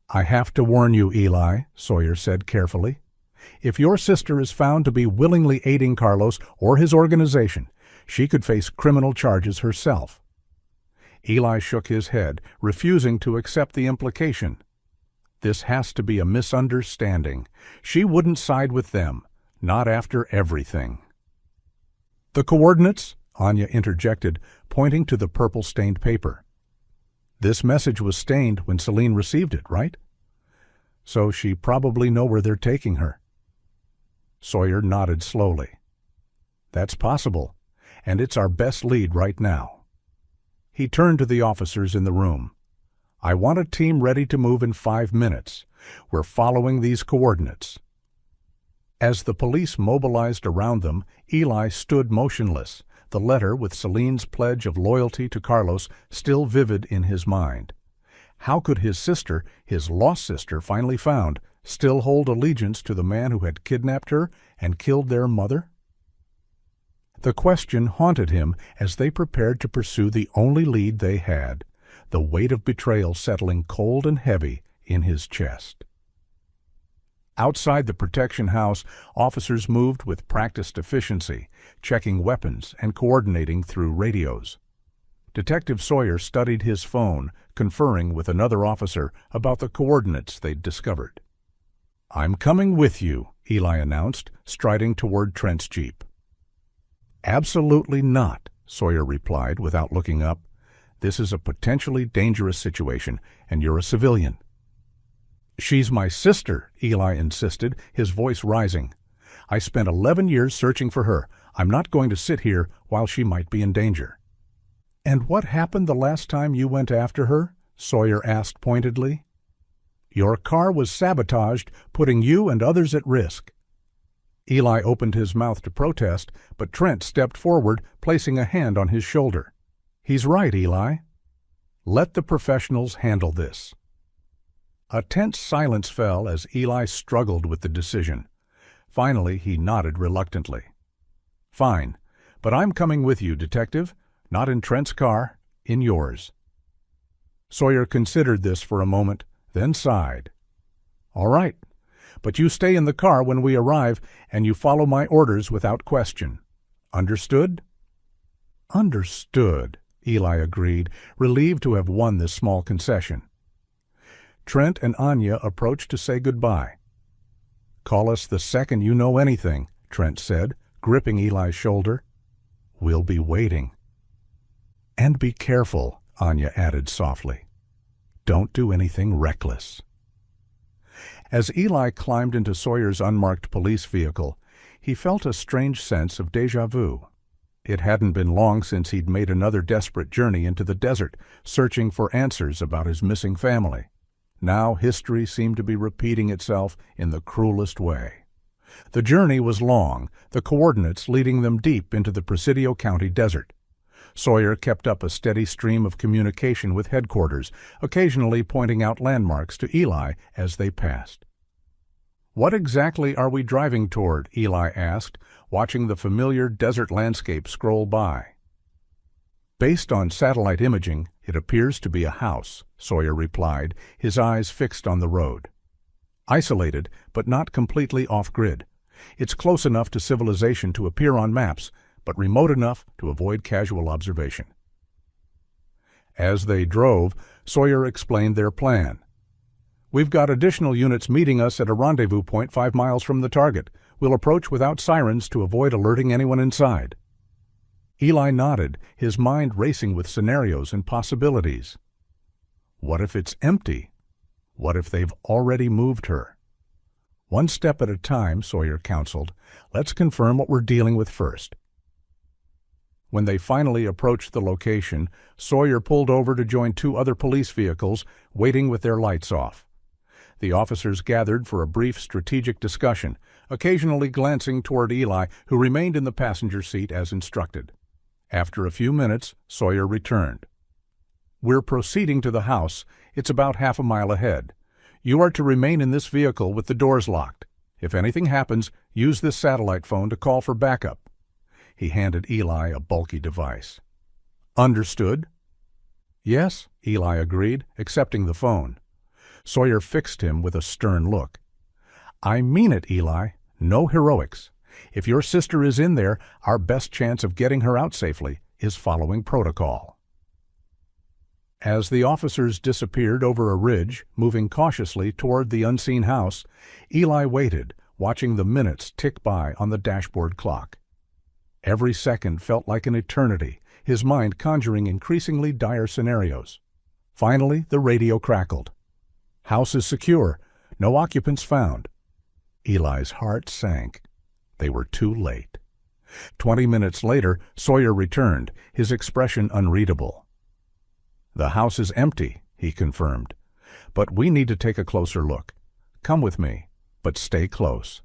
"I have to warn you, Eli," Sawyer said carefully. "If your sister is found to be willingly aiding Carlos or his organization, she could face criminal charges herself." Eli shook his head, refusing to accept the implication. "This has to be a misunderstanding. She wouldn't side with them, not after everything." "The coordinates?" Anya interjected, pointing to the purple-stained paper. "This message was stained when Celine received it, right? So she probably know where they're taking her." Sawyer nodded slowly. "That's possible, and it's our best lead right now." He turned to the officers in the room. "I want a team ready to move in 5 minutes. We're following these coordinates." As the police mobilized around them, Eli stood motionless, the letter with Celine's pledge of loyalty to Carlos still vivid in his mind. How could his sister, his lost sister finally found, still hold allegiance to the man who had kidnapped her and killed their mother? The question haunted him as they prepared to pursue the only lead they had, the weight of betrayal settling cold and heavy in his chest. Outside the protection house, officers moved with practiced efficiency, checking weapons and coordinating through radios. Detective Sawyer studied his phone, conferring with another officer about the coordinates they'd discovered. "I'm coming with you," Eli announced, striding toward Trent's jeep. "Absolutely not," Sawyer replied without looking up. "This is a potentially dangerous situation, and you're a civilian." "She's my sister," Eli insisted, his voice rising. "I spent 11 years searching for her. I'm not going to sit here while she might be in danger." "And what happened the last time you went after her?" Sawyer asked pointedly. "Your car was sabotaged, putting you and others at risk." Eli opened his mouth to protest, but Trent stepped forward, placing a hand on his shoulder. "He's right, Eli. Let the professionals handle this." A tense silence fell as Eli struggled with the decision. Finally, he nodded reluctantly. "Fine, but I'm coming with you, Detective. Not in Trent's car, in yours." Sawyer considered this for a moment, then sighed. "All right, but you stay in the car when we arrive, and you follow my orders without question. Understood?" "Understood," Eli agreed, relieved to have won this small concession. Trent and Anya approached to say goodbye. "Call us the second you know anything," Trent said, gripping Eli's shoulder. "We'll be waiting." "And be careful," Anya added softly. "Don't do anything reckless." As Eli climbed into Sawyer's unmarked police vehicle, he felt a strange sense of déjà vu. It hadn't been long since he'd made another desperate journey into the desert, searching for answers about his missing family. Now history seemed to be repeating itself in the cruelest way. The journey was long, the coordinates leading them deep into the Presidio County desert. Sawyer kept up a steady stream of communication with headquarters, occasionally pointing out landmarks to Eli as they passed. "What exactly are we driving toward?" Eli asked, watching the familiar desert landscape scroll by. "Based on satellite imaging, it appears to be a house," Sawyer replied, his eyes fixed on the road. "Isolated, but not completely off-grid. It's close enough to civilization to appear on maps, but remote enough to avoid casual observation." As they drove, Sawyer explained their plan. "We've got additional units meeting us at a rendezvous point 5 miles from the target. We'll approach without sirens to avoid alerting anyone inside." Eli nodded, his mind racing with scenarios and possibilities. What if it's empty? What if they've already moved her? "One step at a time," Sawyer counseled. "Let's confirm what we're dealing with first." When they finally approached the location, Sawyer pulled over to join 2 other police vehicles, waiting with their lights off. The officers gathered for a brief strategic discussion, occasionally glancing toward Eli, who remained in the passenger seat as instructed. After a few minutes, Sawyer returned. "We're proceeding to the house. It's about half a mile ahead. You are to remain in this vehicle with the doors locked. If anything happens, use this satellite phone to call for backup." He handed Eli a bulky device. "Understood?" "Yes," Eli agreed, accepting the phone. Sawyer fixed him with a stern look. "I mean it, Eli. No heroics. If your sister is in there, our best chance of getting her out safely is following protocol." As the officers disappeared over a ridge, moving cautiously toward the unseen house, Eli waited, watching the minutes tick by on the dashboard clock. Every second felt like an eternity, his mind conjuring increasingly dire scenarios. Finally, the radio crackled. "House is secure. No occupants found." Eli's heart sank. They were too late. 20 minutes later, Sawyer returned, his expression unreadable. "The house is empty," he confirmed. "But we need to take a closer look. Come with me, but stay close."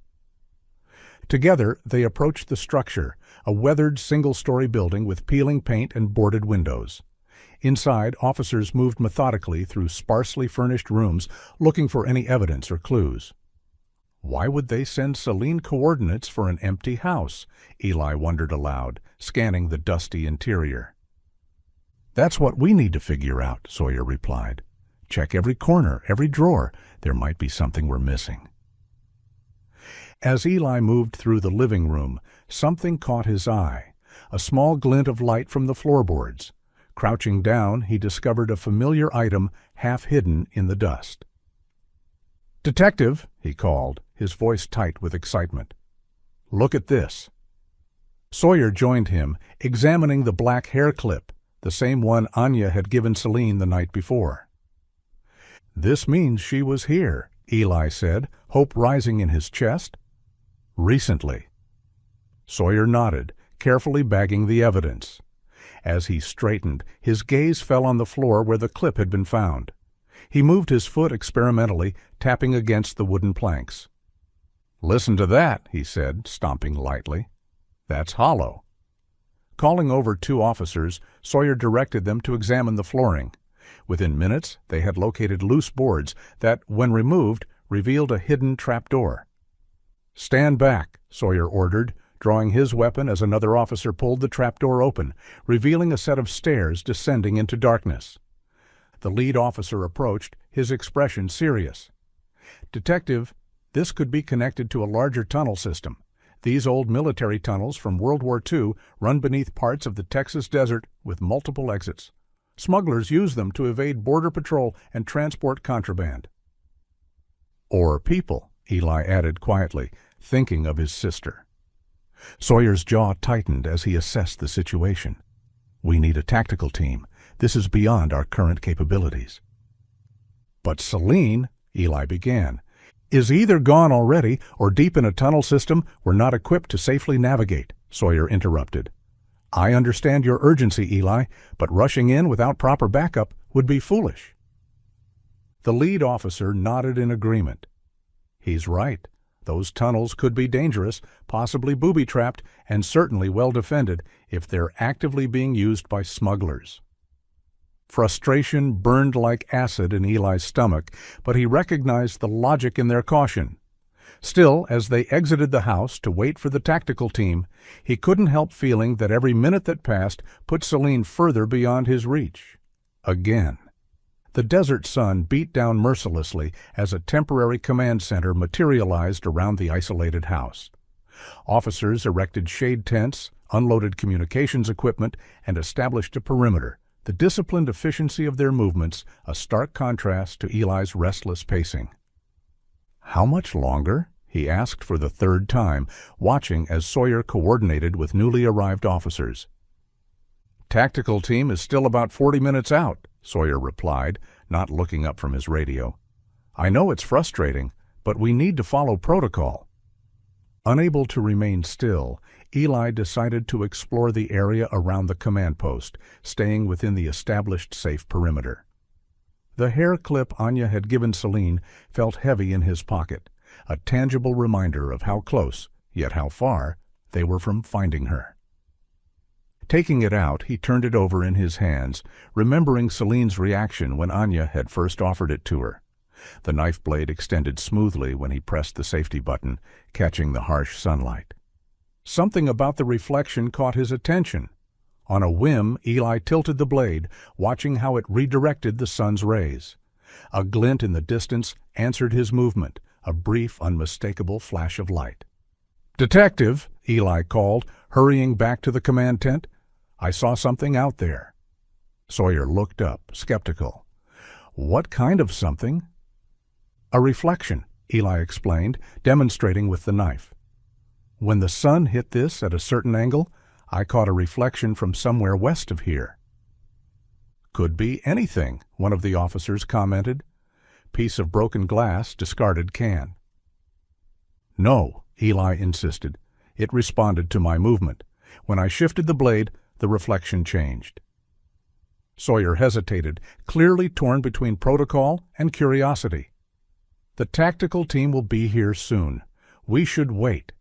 Together, they approached the structure, a weathered single-story building with peeling paint and boarded windows. Inside, officers moved methodically through sparsely furnished rooms, looking for any evidence or clues. Why would they send Celine coordinates for an empty house? Eli wondered aloud, scanning the dusty interior. "That's what we need to figure out," Sawyer replied. "Check every corner, every drawer. There might be something we're missing." As Eli moved through the living room, something caught his eye, a small glint of light from the floorboards. Crouching down, he discovered a familiar item half hidden in the dust. "Detective," he called, his voice tight with excitement. "Look at this." Sawyer joined him, examining the black hair clip, the same one Anya had given Celine the night before. "This means she was here," Eli said, hope rising in his chest. "Recently." Sawyer nodded, carefully bagging the evidence. As he straightened, his gaze fell on the floor where the clip had been found. He moved his foot experimentally, tapping against the wooden planks. "Listen to that," he said, stomping lightly. "That's hollow." Calling over 2 officers, Sawyer directed them to examine the flooring. Within minutes, they had located loose boards that, when removed, revealed a hidden trapdoor. "Stand back," Sawyer ordered, drawing his weapon as another officer pulled the trapdoor open, revealing a set of stairs descending into darkness. The lead officer approached, his expression serious. "Detective, this could be connected to a larger tunnel system. These old military tunnels from World War II run beneath parts of the Texas desert with multiple exits. Smugglers use them to evade border patrol and transport contraband." "Or people," Eli added quietly, thinking of his sister. Sawyer's jaw tightened as he assessed the situation. "We need a tactical team. This is beyond our current capabilities." "But Celine," Eli began, "is either gone already or deep in a tunnel system we're not equipped to safely navigate," Sawyer interrupted. "I understand your urgency, Eli, but rushing in without proper backup would be foolish." The lead officer nodded in agreement. He's right. Those tunnels could be dangerous, possibly booby-trapped, and certainly well-defended if they're actively being used by smugglers. Frustration burned like acid in Eli's stomach, but he recognized the logic in their caution. Still, as they exited the house to wait for the tactical team, he couldn't help feeling that every minute that passed put Celine further beyond his reach. Again. The desert sun beat down mercilessly as a temporary command center materialized around the isolated house. Officers erected shade tents, unloaded communications equipment, and established a perimeter, the disciplined efficiency of their movements a stark contrast to Eli's restless pacing. "How much longer?" he asked for the third time, watching as Sawyer coordinated with newly arrived officers. "Tactical team is still about 40 minutes out," Sawyer replied, not looking up from his radio. "I know it's frustrating, but we need to follow protocol." Unable to remain still, Eli decided to explore the area around the command post, staying within the established safe perimeter. The hair clip Anya had given Celine felt heavy in his pocket, a tangible reminder of how close, yet how far, they were from finding her. Taking it out, he turned it over in his hands, remembering Celine's reaction when Anya had first offered it to her. The knife blade extended smoothly when he pressed the safety button, catching the harsh sunlight. Something about the reflection caught his attention. On a whim, Eli tilted the blade, watching how it redirected the sun's rays. A glint in the distance answered his movement, a brief, unmistakable flash of light. "Detective," Eli called, hurrying back to the command tent. "I saw something out there." Sawyer looked up, skeptical. "What kind of something?" "A reflection," Eli explained, demonstrating with the knife. "When the sun hit this at a certain angle, I caught a reflection from somewhere west of here." "Could be anything," one of the officers commented. "Piece of broken glass, discarded can." "No," Eli insisted. "It responded to my movement. When I shifted the blade, the reflection changed." Sawyer hesitated, clearly torn between protocol and curiosity. "The tactical team will be here soon. We should wait."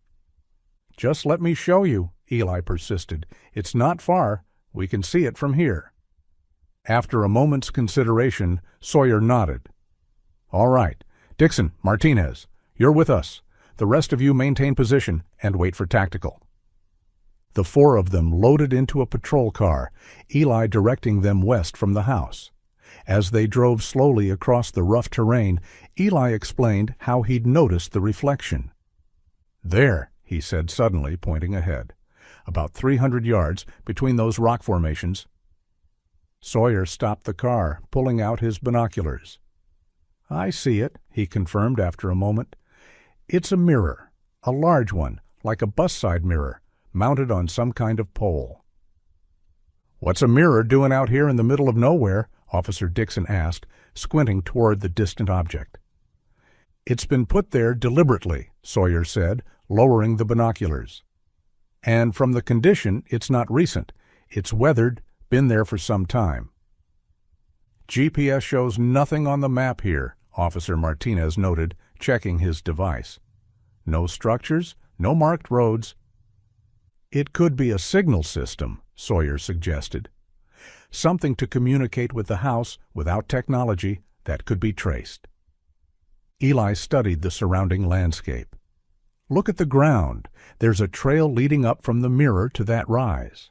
"Just let me show you," Eli persisted. "It's not far. We can see it from here." After a moment's consideration, Sawyer nodded. "All right. Dixon, Martinez, you're with us. The rest of you maintain position and wait for tactical." The four of them loaded into a patrol car, Eli directing them west from the house. As they drove slowly across the rough terrain, Eli explained how he'd noticed the reflection. "There," he said suddenly, pointing ahead. "About 300 yards between those rock formations." Sawyer stopped the car, pulling out his binoculars. "I see it," he confirmed after a moment. "It's a mirror, a large one, like a bus-side mirror, mounted on some kind of pole." "What's a mirror doing out here in the middle of nowhere?" Officer Dixon asked, squinting toward the distant object. "It's been put there deliberately," Sawyer said, lowering the binoculars. "And from the condition, it's not recent. It's weathered, been there for some time." "GPS shows nothing on the map here," Officer Martinez noted, checking his device. "No structures, no marked roads." "It could be a signal system," Sawyer suggested. "Something to communicate with the house without technology that could be traced." Eli studied the surrounding landscape. "Look at the ground. There's a trail leading up from the mirror to that rise."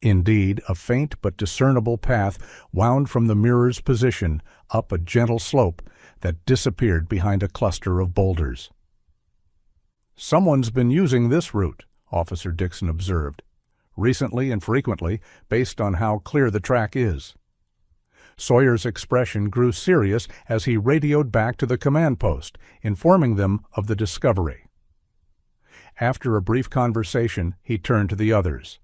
Indeed, a faint but discernible path wound from the mirror's position up a gentle slope that disappeared behind a cluster of boulders. "Someone's been using this route," Officer Dixon observed, "recently and frequently, based on how clear the track is." Sawyer's expression grew serious as he radioed back to the command post, informing them of the discovery. After a brief conversation, he turned to the others.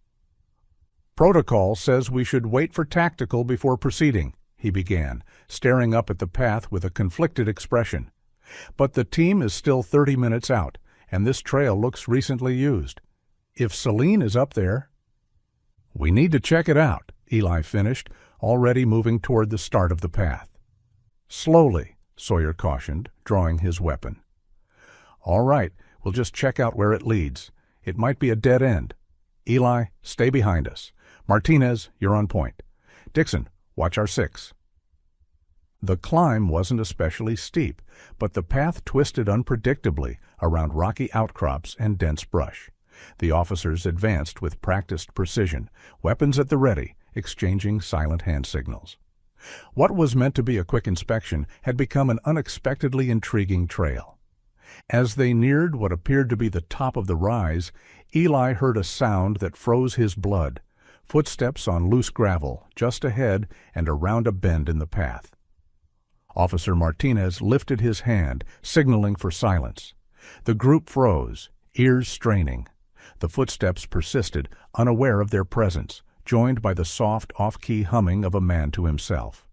"Protocol says we should wait for tactical before proceeding," he began, staring up at the path with a conflicted expression. "But the team is still 30 minutes out, and this trail looks recently used. If Celine is up there—" "We need to check it out," Eli finished, already moving toward the start of the path. Slowly, Sawyer cautioned, drawing his weapon. All right, we'll just check out where it leads. It might be a dead end. Eli, stay behind us. Martinez, you're on point. Dixon, watch our 6. The climb wasn't especially steep, but the path twisted unpredictably around rocky outcrops and dense brush. The officers advanced with practiced precision, weapons at the ready, exchanging silent hand signals. What was meant to be a quick inspection had become an unexpectedly intriguing trail. As they neared what appeared to be the top of the rise, Eli heard a sound that froze his blood, footsteps on loose gravel just ahead and around a bend in the path. Officer Martinez lifted his hand, signaling for silence. The group froze, ears straining. The footsteps persisted, unaware of their presence, joined by the soft, off-key humming of a man to himself.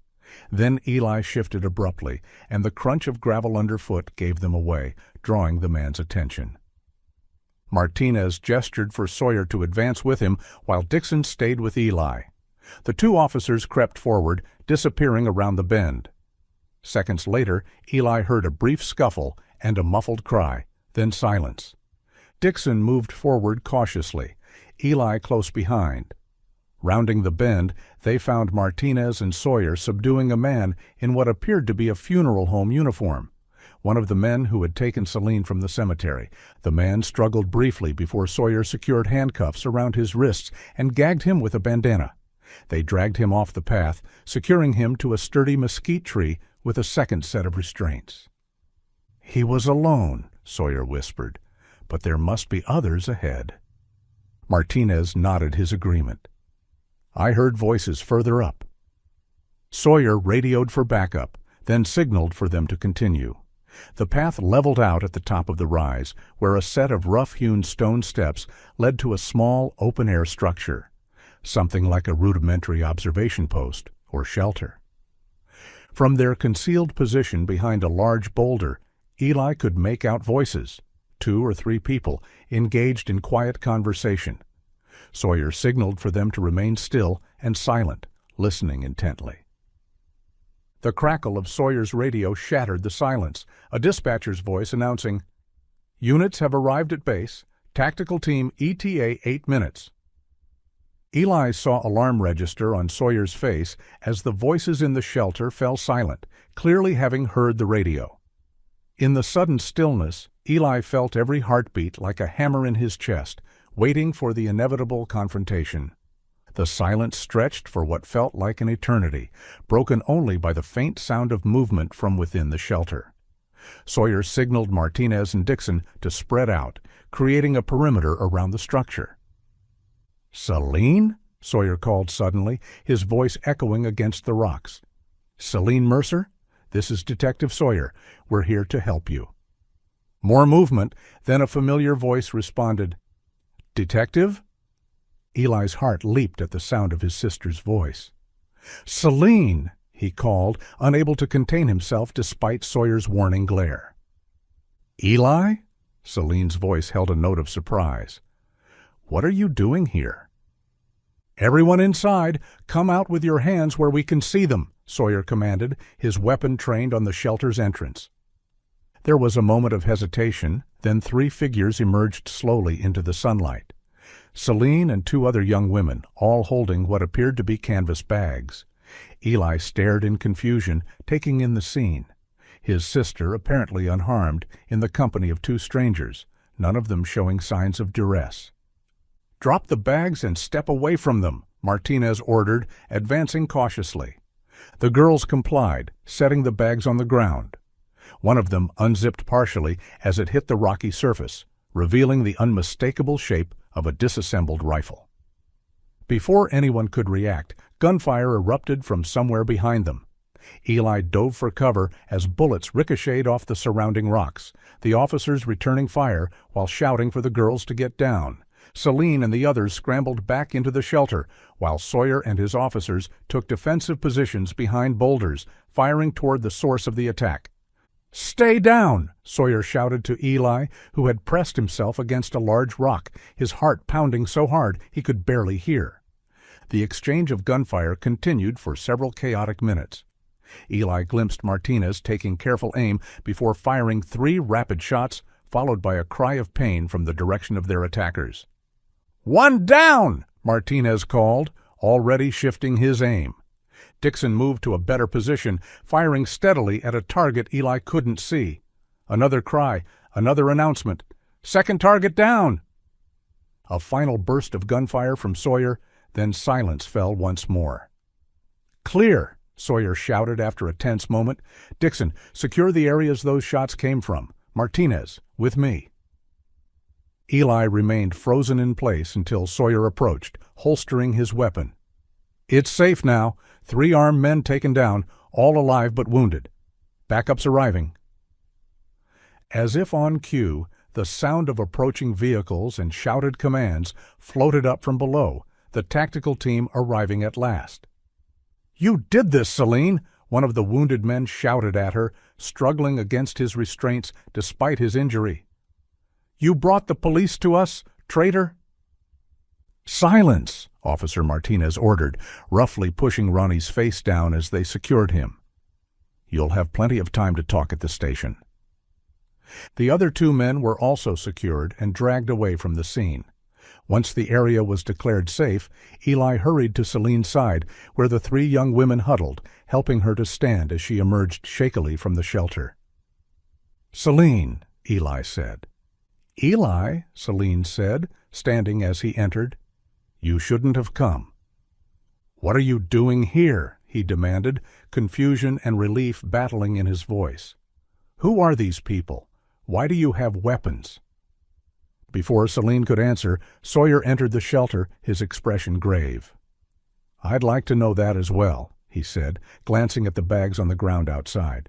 Then Eli shifted abruptly, and the crunch of gravel underfoot gave them away, drawing the man's attention. Martinez gestured for Sawyer to advance with him, while Dixon stayed with Eli. The 2 officers crept forward, disappearing around the bend. Seconds later, Eli heard a brief scuffle and a muffled cry, then silence. Dixon moved forward cautiously, Eli close behind. Rounding the bend, they found Martinez and Sawyer subduing a man in what appeared to be a funeral home uniform, one of the men who had taken Celine from the cemetery. The man struggled briefly before Sawyer secured handcuffs around his wrists and gagged him with a bandana. They dragged him off the path, securing him to a sturdy mesquite tree with a second set of restraints. He was alone, Sawyer whispered, but there must be others ahead. Martinez nodded his agreement. I heard voices further up. Sawyer radioed for backup, then signaled for them to continue. The path leveled out at the top of the rise, where a set of rough-hewn stone steps led to a small, open-air structure, something like a rudimentary observation post or shelter. From their concealed position behind a large boulder, Eli could make out voices, 2 or 3 people engaged in quiet conversation. Sawyer signaled for them to remain still and silent, listening intently. The crackle of Sawyer's radio shattered the silence, a dispatcher's voice announcing, "Units have arrived at base. Tactical team ETA 8 minutes." Eli saw alarm register on Sawyer's face as the voices in the shelter fell silent, clearly having heard the radio. In the sudden stillness, Eli felt every heartbeat like a hammer in his chest, waiting for the inevitable confrontation. The silence stretched for what felt like an eternity, broken only by the faint sound of movement from within the shelter. Sawyer signaled Martinez and Dixon to spread out, creating a perimeter around the structure. "Celine?" Sawyer called suddenly, his voice echoing against the rocks. "Celine Mercer? This is Detective Sawyer. We're here to help you." More movement, then a familiar voice responded, "Detective?" Eli's heart leaped at the sound of his sister's voice. "Celine!" he called, unable to contain himself despite Sawyer's warning glare. "Eli?" Celine's voice held a note of surprise. "What are you doing here?" "Everyone inside, come out with your hands where we can see them," Sawyer commanded, his weapon trained on the shelter's entrance. There was a moment of hesitation, then 3 figures emerged slowly into the sunlight. Celine and 2 other young women, all holding what appeared to be canvas bags. Eli stared in confusion, taking in the scene. His sister, apparently unharmed, in the company of 2 strangers, none of them showing signs of duress. "Drop the bags and step away from them," Martinez ordered, advancing cautiously. The girls complied, setting the bags on the ground. One of them unzipped partially as it hit the rocky surface, revealing the unmistakable shape of a disassembled rifle. Before anyone could react, gunfire erupted from somewhere behind them. Eli dove for cover as bullets ricocheted off the surrounding rocks, the officers returning fire while shouting for the girls to get down. Celine and the others scrambled back into the shelter, while Sawyer and his officers took defensive positions behind boulders, firing toward the source of the attack. "Stay down!" Sawyer shouted to Eli, who had pressed himself against a large rock, his heart pounding so hard he could barely hear. The exchange of gunfire continued for several chaotic minutes. Eli glimpsed Martinez taking careful aim before firing 3 rapid shots, followed by a cry of pain from the direction of their attackers. "One down!" Martinez called, already shifting his aim. Dixon moved to a better position, firing steadily at a target Eli couldn't see. Another cry, another announcement. "Second target down!" A final burst of gunfire from Sawyer, then silence fell once more. "Clear!" Sawyer shouted after a tense moment. "Dixon, secure the areas those shots came from. Martinez, with me." Eli remained frozen in place until Sawyer approached, holstering his weapon. "It's safe now. 3 armed men taken down, all alive but wounded. Backup's arriving." As if on cue, the sound of approaching vehicles and shouted commands floated up from below, the tactical team arriving at last. "You did this, Celine!" one of the wounded men shouted at her, struggling against his restraints despite his injury. "You brought the police to us, traitor!" "Silence!" Officer Martinez ordered, roughly pushing Ronnie's face down as they secured him. "You'll have plenty of time to talk at the station." The other 2 men were also secured and dragged away from the scene. Once the area was declared safe, Eli hurried to Celine's side, where the 3 young women huddled, helping her to stand as she emerged shakily from the shelter. "Celine," Eli said. "Eli," Celine said, standing as he entered. "You shouldn't have come." "What are you doing here?" he demanded, confusion and relief battling in his voice. "Who are these people? Why do you have weapons?" Before Celine could answer, Sawyer entered the shelter, his expression grave. "I'd like to know that as well," he said, glancing at the bags on the ground outside.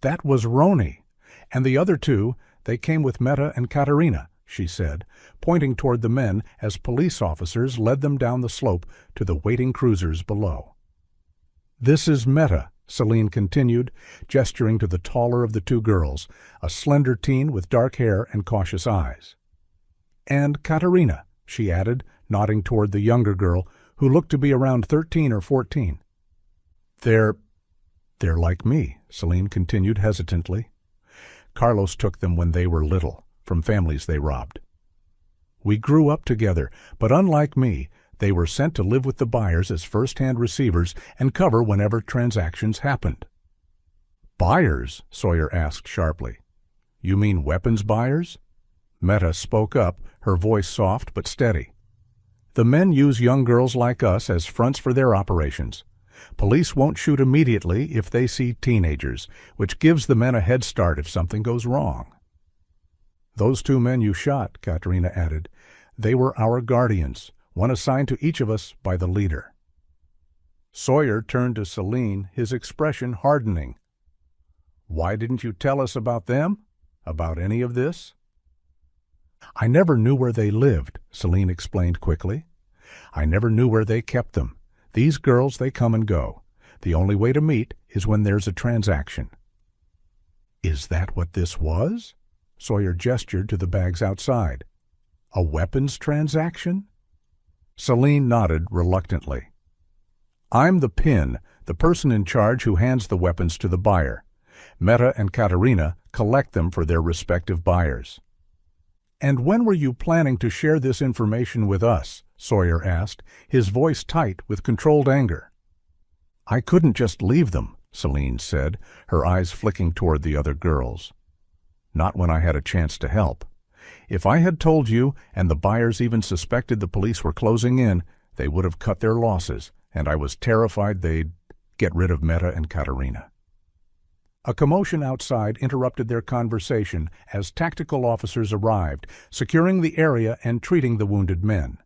"That was Roni. And the other 2, they came with Meta and Katerina," she said, pointing toward the men as police officers led them down the slope to the waiting cruisers below. "This is Meta," Celine continued, gesturing to the taller of the 2 girls, a slender teen with dark hair and cautious eyes. "And Katerina," she added, nodding toward the younger girl, who looked to be around 13 or 14. They're like me," Celine continued hesitantly. "Carlos took them when they were little, from families they robbed. We grew up together, but unlike me, they were sent to live with the buyers as first-hand receivers and cover whenever transactions happened." "Buyers?" Sawyer asked sharply. "You mean weapons buyers?" Meta spoke up, her voice soft but steady. "The men use young girls like us as fronts for their operations. Police won't shoot immediately if they see teenagers, which gives the men a head start if something goes wrong." "Those 2 men you shot," Katerina added, "they were our guardians, one assigned to each of us by the leader." Sawyer turned to Celine, his expression hardening. "Why didn't you tell us about them? About any of this?" "I never knew where they lived," Celine explained quickly. "I never knew where they kept them. These girls, they come and go. The only way to meet is when there's a transaction." "Is that what this was?" Sawyer gestured to the bags outside. "A weapons transaction?" Celine nodded reluctantly. "I'm the pin, the person in charge who hands the weapons to the buyer. Meta and Katerina collect them for their respective buyers." "And when were you planning to share this information with us?" Sawyer asked, his voice tight with controlled anger. "I couldn't just leave them," Celine said, her eyes flicking toward the other girls. "Not when I had a chance to help. If I had told you, and the buyers even suspected the police were closing in, they would have cut their losses, and I was terrified they'd get rid of Meta and Katerina." A commotion outside interrupted their conversation as tactical officers arrived, securing the area and treating the wounded men.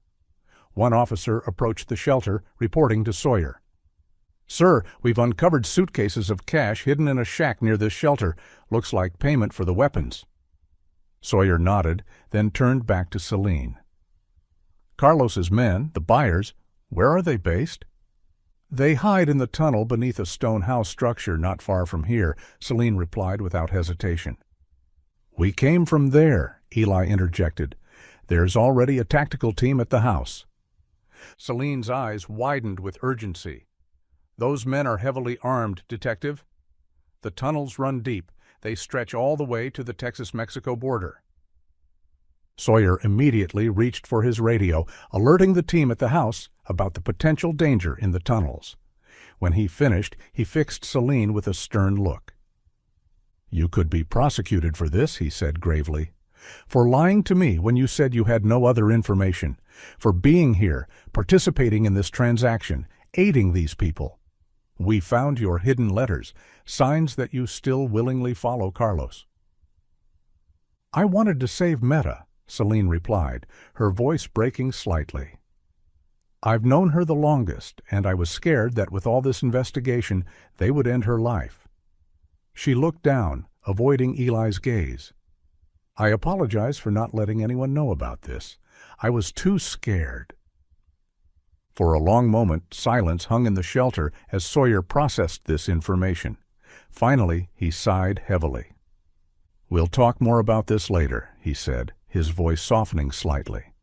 One officer approached the shelter, reporting to Sawyer. "Sir, we've uncovered suitcases of cash hidden in a shack near this shelter. Looks like payment for the weapons." Sawyer nodded, then turned back to Celine. "Carlos's men, the buyers, where are they based?" "They hide in the tunnel beneath a stone house structure not far from here," Celine replied without hesitation. "We came from there," Eli interjected. "There's already a tactical team at the house." Celine's eyes widened with urgency. "Those men are heavily armed, Detective. The tunnels run deep. They stretch all the way to the Texas-Mexico border." Sawyer immediately reached for his radio, alerting the team at the house about the potential danger in the tunnels. When he finished, he fixed Celine with a stern look. "You could be prosecuted for this," he said gravely. "For lying to me when you said you had no other information. For being here, participating in this transaction, aiding these people. We found your hidden letters, signs that you still willingly follow Carlos." "I wanted to save Meta," Celine replied, her voice breaking slightly. "I've known her the longest, and I was scared that with all this investigation, they would end her life." She looked down, avoiding Eli's gaze. "I apologize for not letting anyone know about this. I was too scared." For a long moment, silence hung in the shelter as Sawyer processed this information. Finally, he sighed heavily. "We'll talk more about this later," he said, his voice softening slightly.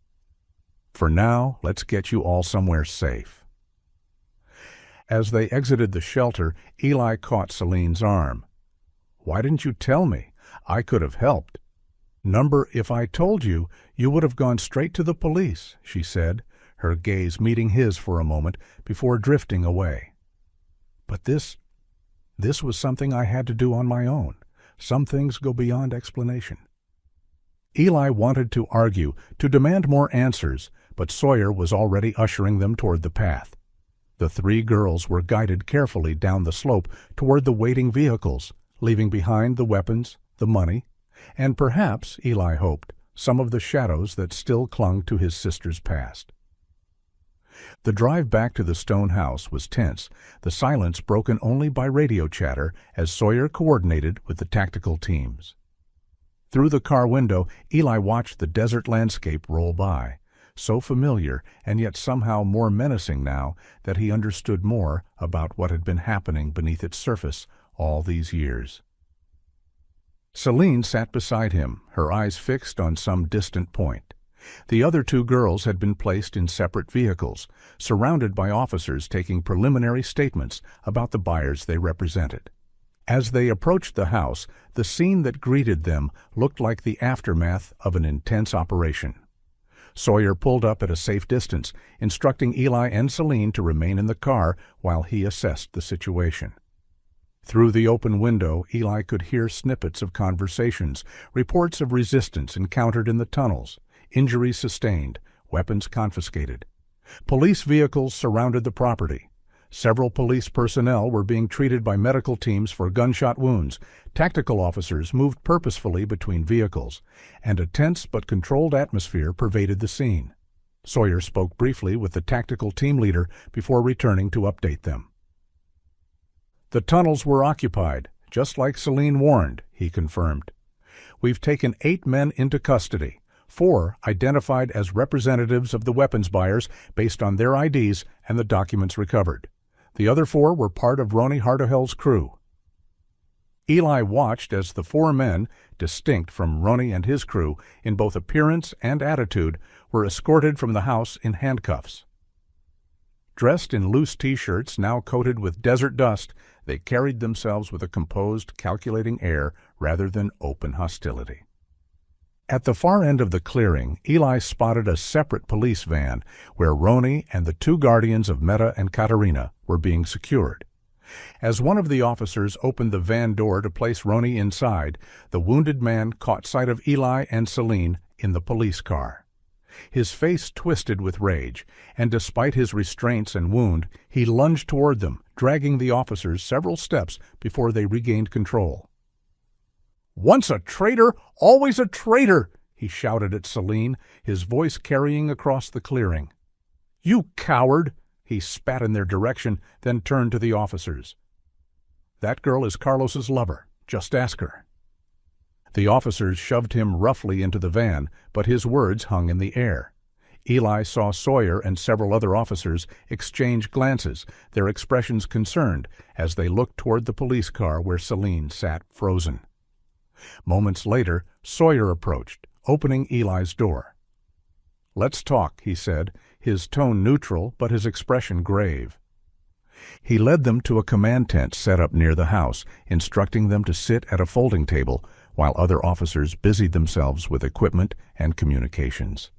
"For now, let's get you all somewhere safe." As they exited the shelter, Eli caught Celine's arm. "Why didn't you tell me? I could have helped." If I told you, you would have gone straight to the police," she said, her gaze meeting his for a moment before drifting away. "But this was something I had to do on my own. Some things go beyond explanation." Eli wanted to argue, to demand more answers, but Sawyer was already ushering them toward the path. The three girls were guided carefully down the slope toward the waiting vehicles, leaving behind the weapons, the money, and perhaps, Eli hoped, some of the shadows that still clung to his sister's past. The drive back to the stone house was tense, the silence broken only by radio chatter as Sawyer coordinated with the tactical teams. Through the car window, Eli watched the desert landscape roll by, so familiar and yet somehow more menacing now that he understood more about what had been happening beneath its surface all these years. Celine sat beside him, her eyes fixed on some distant point. The other two girls had been placed in separate vehicles, surrounded by officers taking preliminary statements about the buyers they represented. As they approached the house, the scene that greeted them looked like the aftermath of an intense operation. Sawyer pulled up at a safe distance, instructing Eli and Celine to remain in the car while he assessed the situation. Through the open window, Eli could hear snippets of conversations, reports of resistance encountered in the tunnels, injuries sustained, weapons confiscated. Police vehicles surrounded the property. Several police personnel were being treated by medical teams for gunshot wounds. Tactical officers moved purposefully between vehicles, and a tense but controlled atmosphere pervaded the scene. Sawyer spoke briefly with the tactical team leader before returning to update them. "The tunnels were occupied, just like Celine warned," he confirmed. "We've taken 8 men into custody, 4 identified as representatives of the weapons buyers based on their IDs and the documents recovered. The other 4 were part of Ronnie Hardohel's crew." Eli watched as the 4 men, distinct from Ronnie and his crew in both appearance and attitude, were escorted from the house in handcuffs. Dressed in loose T-shirts now coated with desert dust, they carried themselves with a composed, calculating air rather than open hostility. At the far end of the clearing, Eli spotted a separate police van where Ronnie and the 2 guardians of Meta and Katerina were being secured. As one of the officers opened the van door to place Ronnie inside, the wounded man caught sight of Eli and Celine in the police car. His face twisted with rage, and despite his restraints and wound, he lunged toward them, dragging the officers several steps before they regained control. "Once a traitor, always a traitor!" he shouted at Celine, his voice carrying across the clearing. "You coward!" He spat in their direction, then turned to the officers. "That girl is Carlos's lover. Just ask her." The officers shoved him roughly into the van, but his words hung in the air. Eli saw Sawyer and several other officers exchange glances, their expressions concerned, as they looked toward the police car where Celine sat frozen. Moments later, Sawyer approached, opening Eli's door. "Let's talk," he said, his tone neutral but his expression grave. He led them to a command tent set up near the house, instructing them to sit at a folding table while other officers busied themselves with equipment and communications.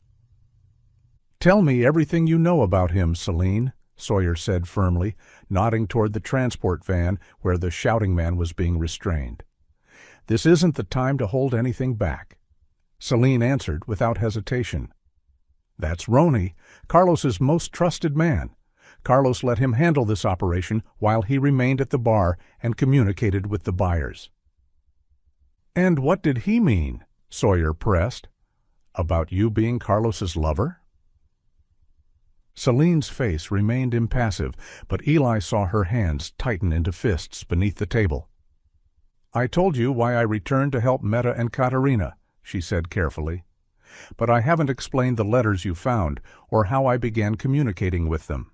"Tell me everything you know about him, Celine," Sawyer said firmly, nodding toward the transport van where the shouting man was being restrained. "This isn't the time to hold anything back." Celine answered without hesitation. "That's Roney, Carlos's most trusted man. Carlos let him handle this operation while he remained at the bar and communicated with the buyers." "And what did he mean?" Sawyer pressed. "About you being Carlos's lover?" Celine's face remained impassive, but Eli saw her hands tighten into fists beneath the table. "I told you why I returned to help Meta and Katerina," she said carefully. "But I haven't explained the letters you found or how I began communicating with them."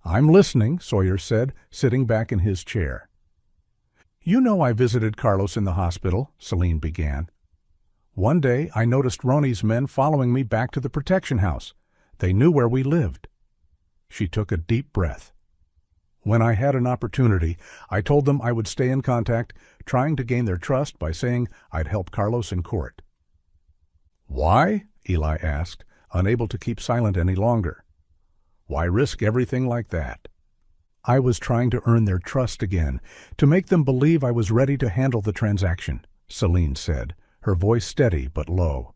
"I'm listening," Sawyer said, sitting back in his chair. "You know I visited Carlos in the hospital," Celine began. "One day I noticed Roney's men following me back to the protection house. They knew where we lived." She took a deep breath. "When I had an opportunity, I told them I would stay in contact, trying to gain their trust by saying I'd help Carlos in court." "Why?" Eli asked, unable to keep silent any longer. "Why risk everything like that?" "I was trying to earn their trust again, to make them believe I was ready to handle the transaction," Celine said, her voice steady but low.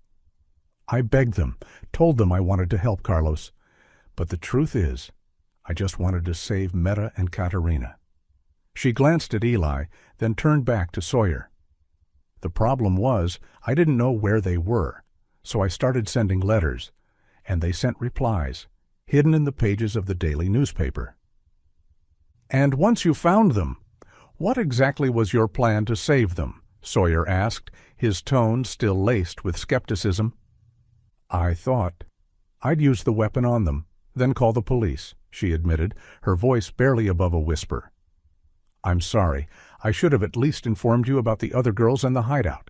"I begged them, told them I wanted to help Carlos. But the truth is, I just wanted to save Meta and Katerina." She glanced at Eli, then turned back to Sawyer. "The problem was, I didn't know where they were, so I started sending letters, and they sent replies, hidden in the pages of the daily newspaper." "And once you found them, what exactly was your plan to save them?" Sawyer asked, his tone still laced with skepticism. "I thought I'd use the weapon on them, then call the police," she admitted, her voice barely above a whisper. "I'm sorry. I should have at least informed you about the other girls and the hideout."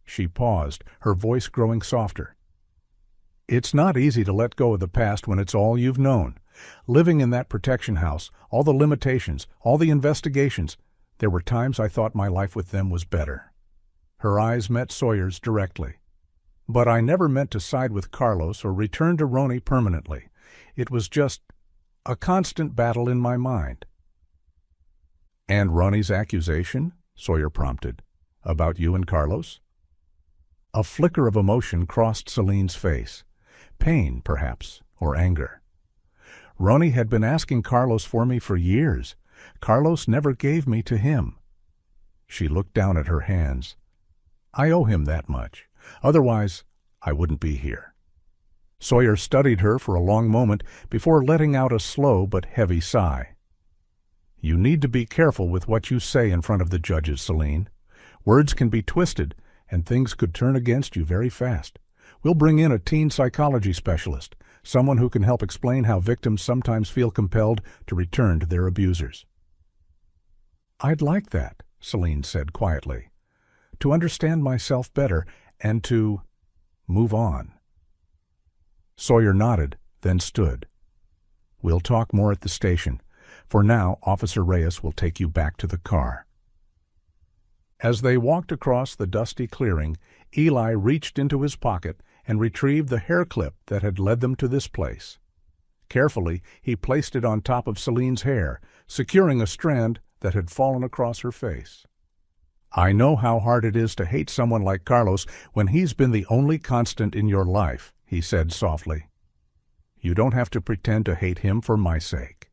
She paused, her voice growing softer. "It's not easy to let go of the past when it's all you've known. Living in that protection house, all the limitations, all the investigations, there were times I thought my life with them was better." Her eyes met Sawyer's directly. "But I never meant to side with Carlos or return to Roney permanently. It was just a constant battle in my mind." "And Roney's accusation?" Sawyer prompted. "About you and Carlos?" A flicker of emotion crossed Celine's face. Pain, perhaps, or anger. "Roney had been asking Carlos for me for years. Carlos never gave me to him." She looked down at her hands. "I owe him that much. Otherwise, I wouldn't be here." Sawyer studied her for a long moment before letting out a slow but heavy sigh. "You need to be careful with what you say in front of the judges, Celine. Words can be twisted, and things could turn against you very fast. We'll bring in a teen psychology specialist, someone who can help explain how victims sometimes feel compelled to return to their abusers." "I'd like that," Celine said quietly, "to understand myself better and to move on." Sawyer nodded, then stood. "We'll talk more at the station. For now, Officer Reyes will take you back to the car." As they walked across the dusty clearing, Eli reached into his pocket and retrieved the hair clip that had led them to this place. Carefully, he placed it on top of Celine's hair, securing a strand that had fallen across her face. "I know how hard it is to hate someone like Carlos when he's been the only constant in your life," he said softly. "You don't have to pretend to hate him for my sake."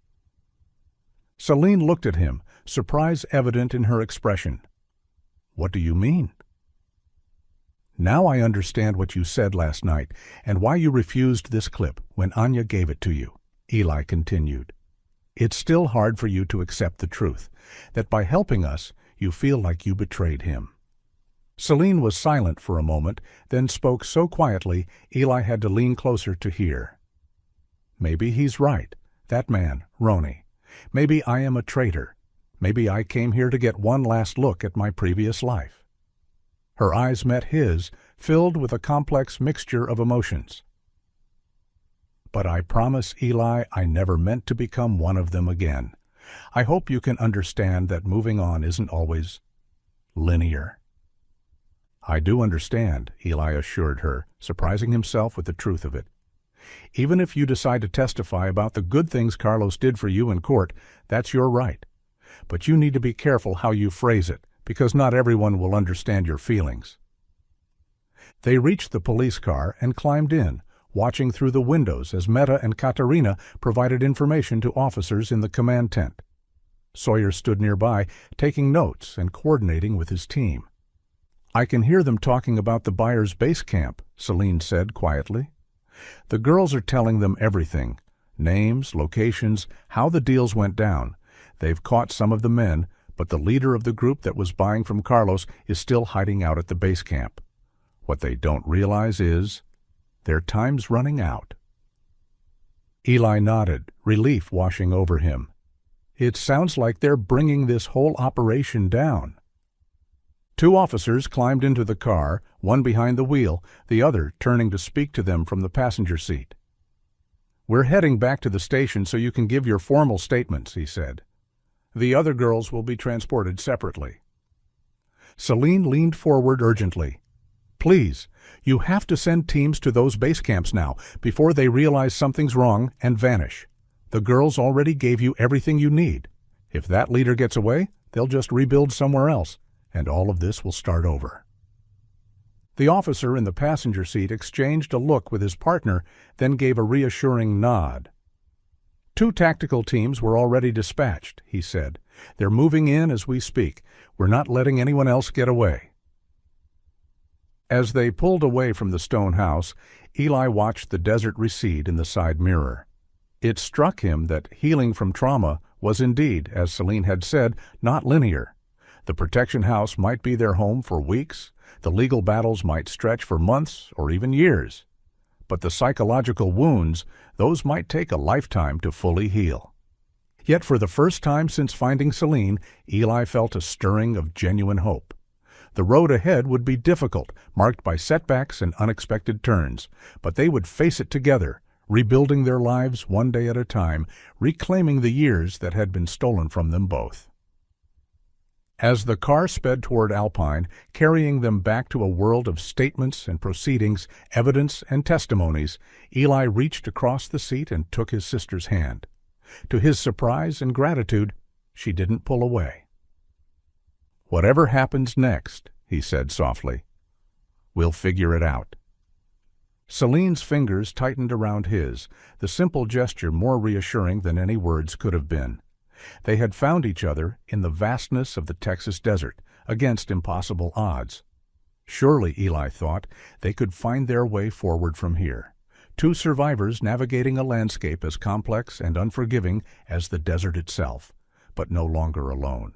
Celine looked at him, surprise evident in her expression. "What do you mean?" "Now I understand what you said last night and why you refused this clip when Anya gave it to you," Eli continued. "It's still hard for you to accept the truth, that by helping us, you feel like you betrayed him." Celine was silent for a moment, then spoke so quietly Eli had to lean closer to hear. "Maybe he's right, that man, Roney. Maybe I am a traitor. Maybe I came here to get one last look at my previous life." Her eyes met his, filled with a complex mixture of emotions. But I promise, Eli, I never meant to become one of them again. I hope you can understand that moving on isn't always linear." "I do understand," Eli assured her, surprising himself with the truth of it. "Even if you decide to testify about the good things Carlos did for you in court, that's your right. But you need to be careful how you phrase it, because not everyone will understand your feelings." They reached the police car and climbed in, watching through the windows as Meta and Katerina provided information to officers in the command tent. Sawyer stood nearby, taking notes and coordinating with his team. "I can hear them talking about the buyer's base camp," Celine said quietly. "The girls are telling them everything: names, locations, how the deals went down. They've caught some of the men, but the leader of the group that was buying from Carlos is still hiding out at the base camp. What they don't realize is their time's running out." Eli nodded, relief washing over him. "It sounds like they're bringing this whole operation down." Two officers climbed into the car, one behind the wheel, the other turning to speak to them from the passenger seat. "We're heading back to the station so you can give your formal statements," he said. "The other girls will be transported separately." Celine leaned forward urgently. "Please, you have to send teams to those base camps now, before they realize something's wrong and vanish. The girls already gave you everything you need. If that leader gets away, they'll just rebuild somewhere else, and all of this will start over." The officer in the passenger seat exchanged a look with his partner, then gave a reassuring nod. "Two tactical teams were already dispatched," he said. "They're moving in as we speak. We're not letting anyone else get away." As they pulled away from the stone house, Eli watched the desert recede in the side mirror. It struck him that healing from trauma was indeed, as Celine had said, not linear. The protection house might be their home for weeks, the legal battles might stretch for months or even years. But the psychological wounds, those might take a lifetime to fully heal. Yet for the first time since finding Celine, Eli felt a stirring of genuine hope. The road ahead would be difficult, marked by setbacks and unexpected turns, but they would face it together, rebuilding their lives one day at a time, reclaiming the years that had been stolen from them both. As the car sped toward Alpine, carrying them back to a world of statements and proceedings, evidence and testimonies, Eli reached across the seat and took his sister's hand. To his surprise and gratitude, she didn't pull away. "Whatever happens next," he said softly, "we'll figure it out." Celine's fingers tightened around his, the simple gesture more reassuring than any words could have been. They had found each other in the vastness of the Texas desert, against impossible odds. Surely, Eli thought, they could find their way forward from here. Two survivors navigating a landscape as complex and unforgiving as the desert itself, but no longer alone.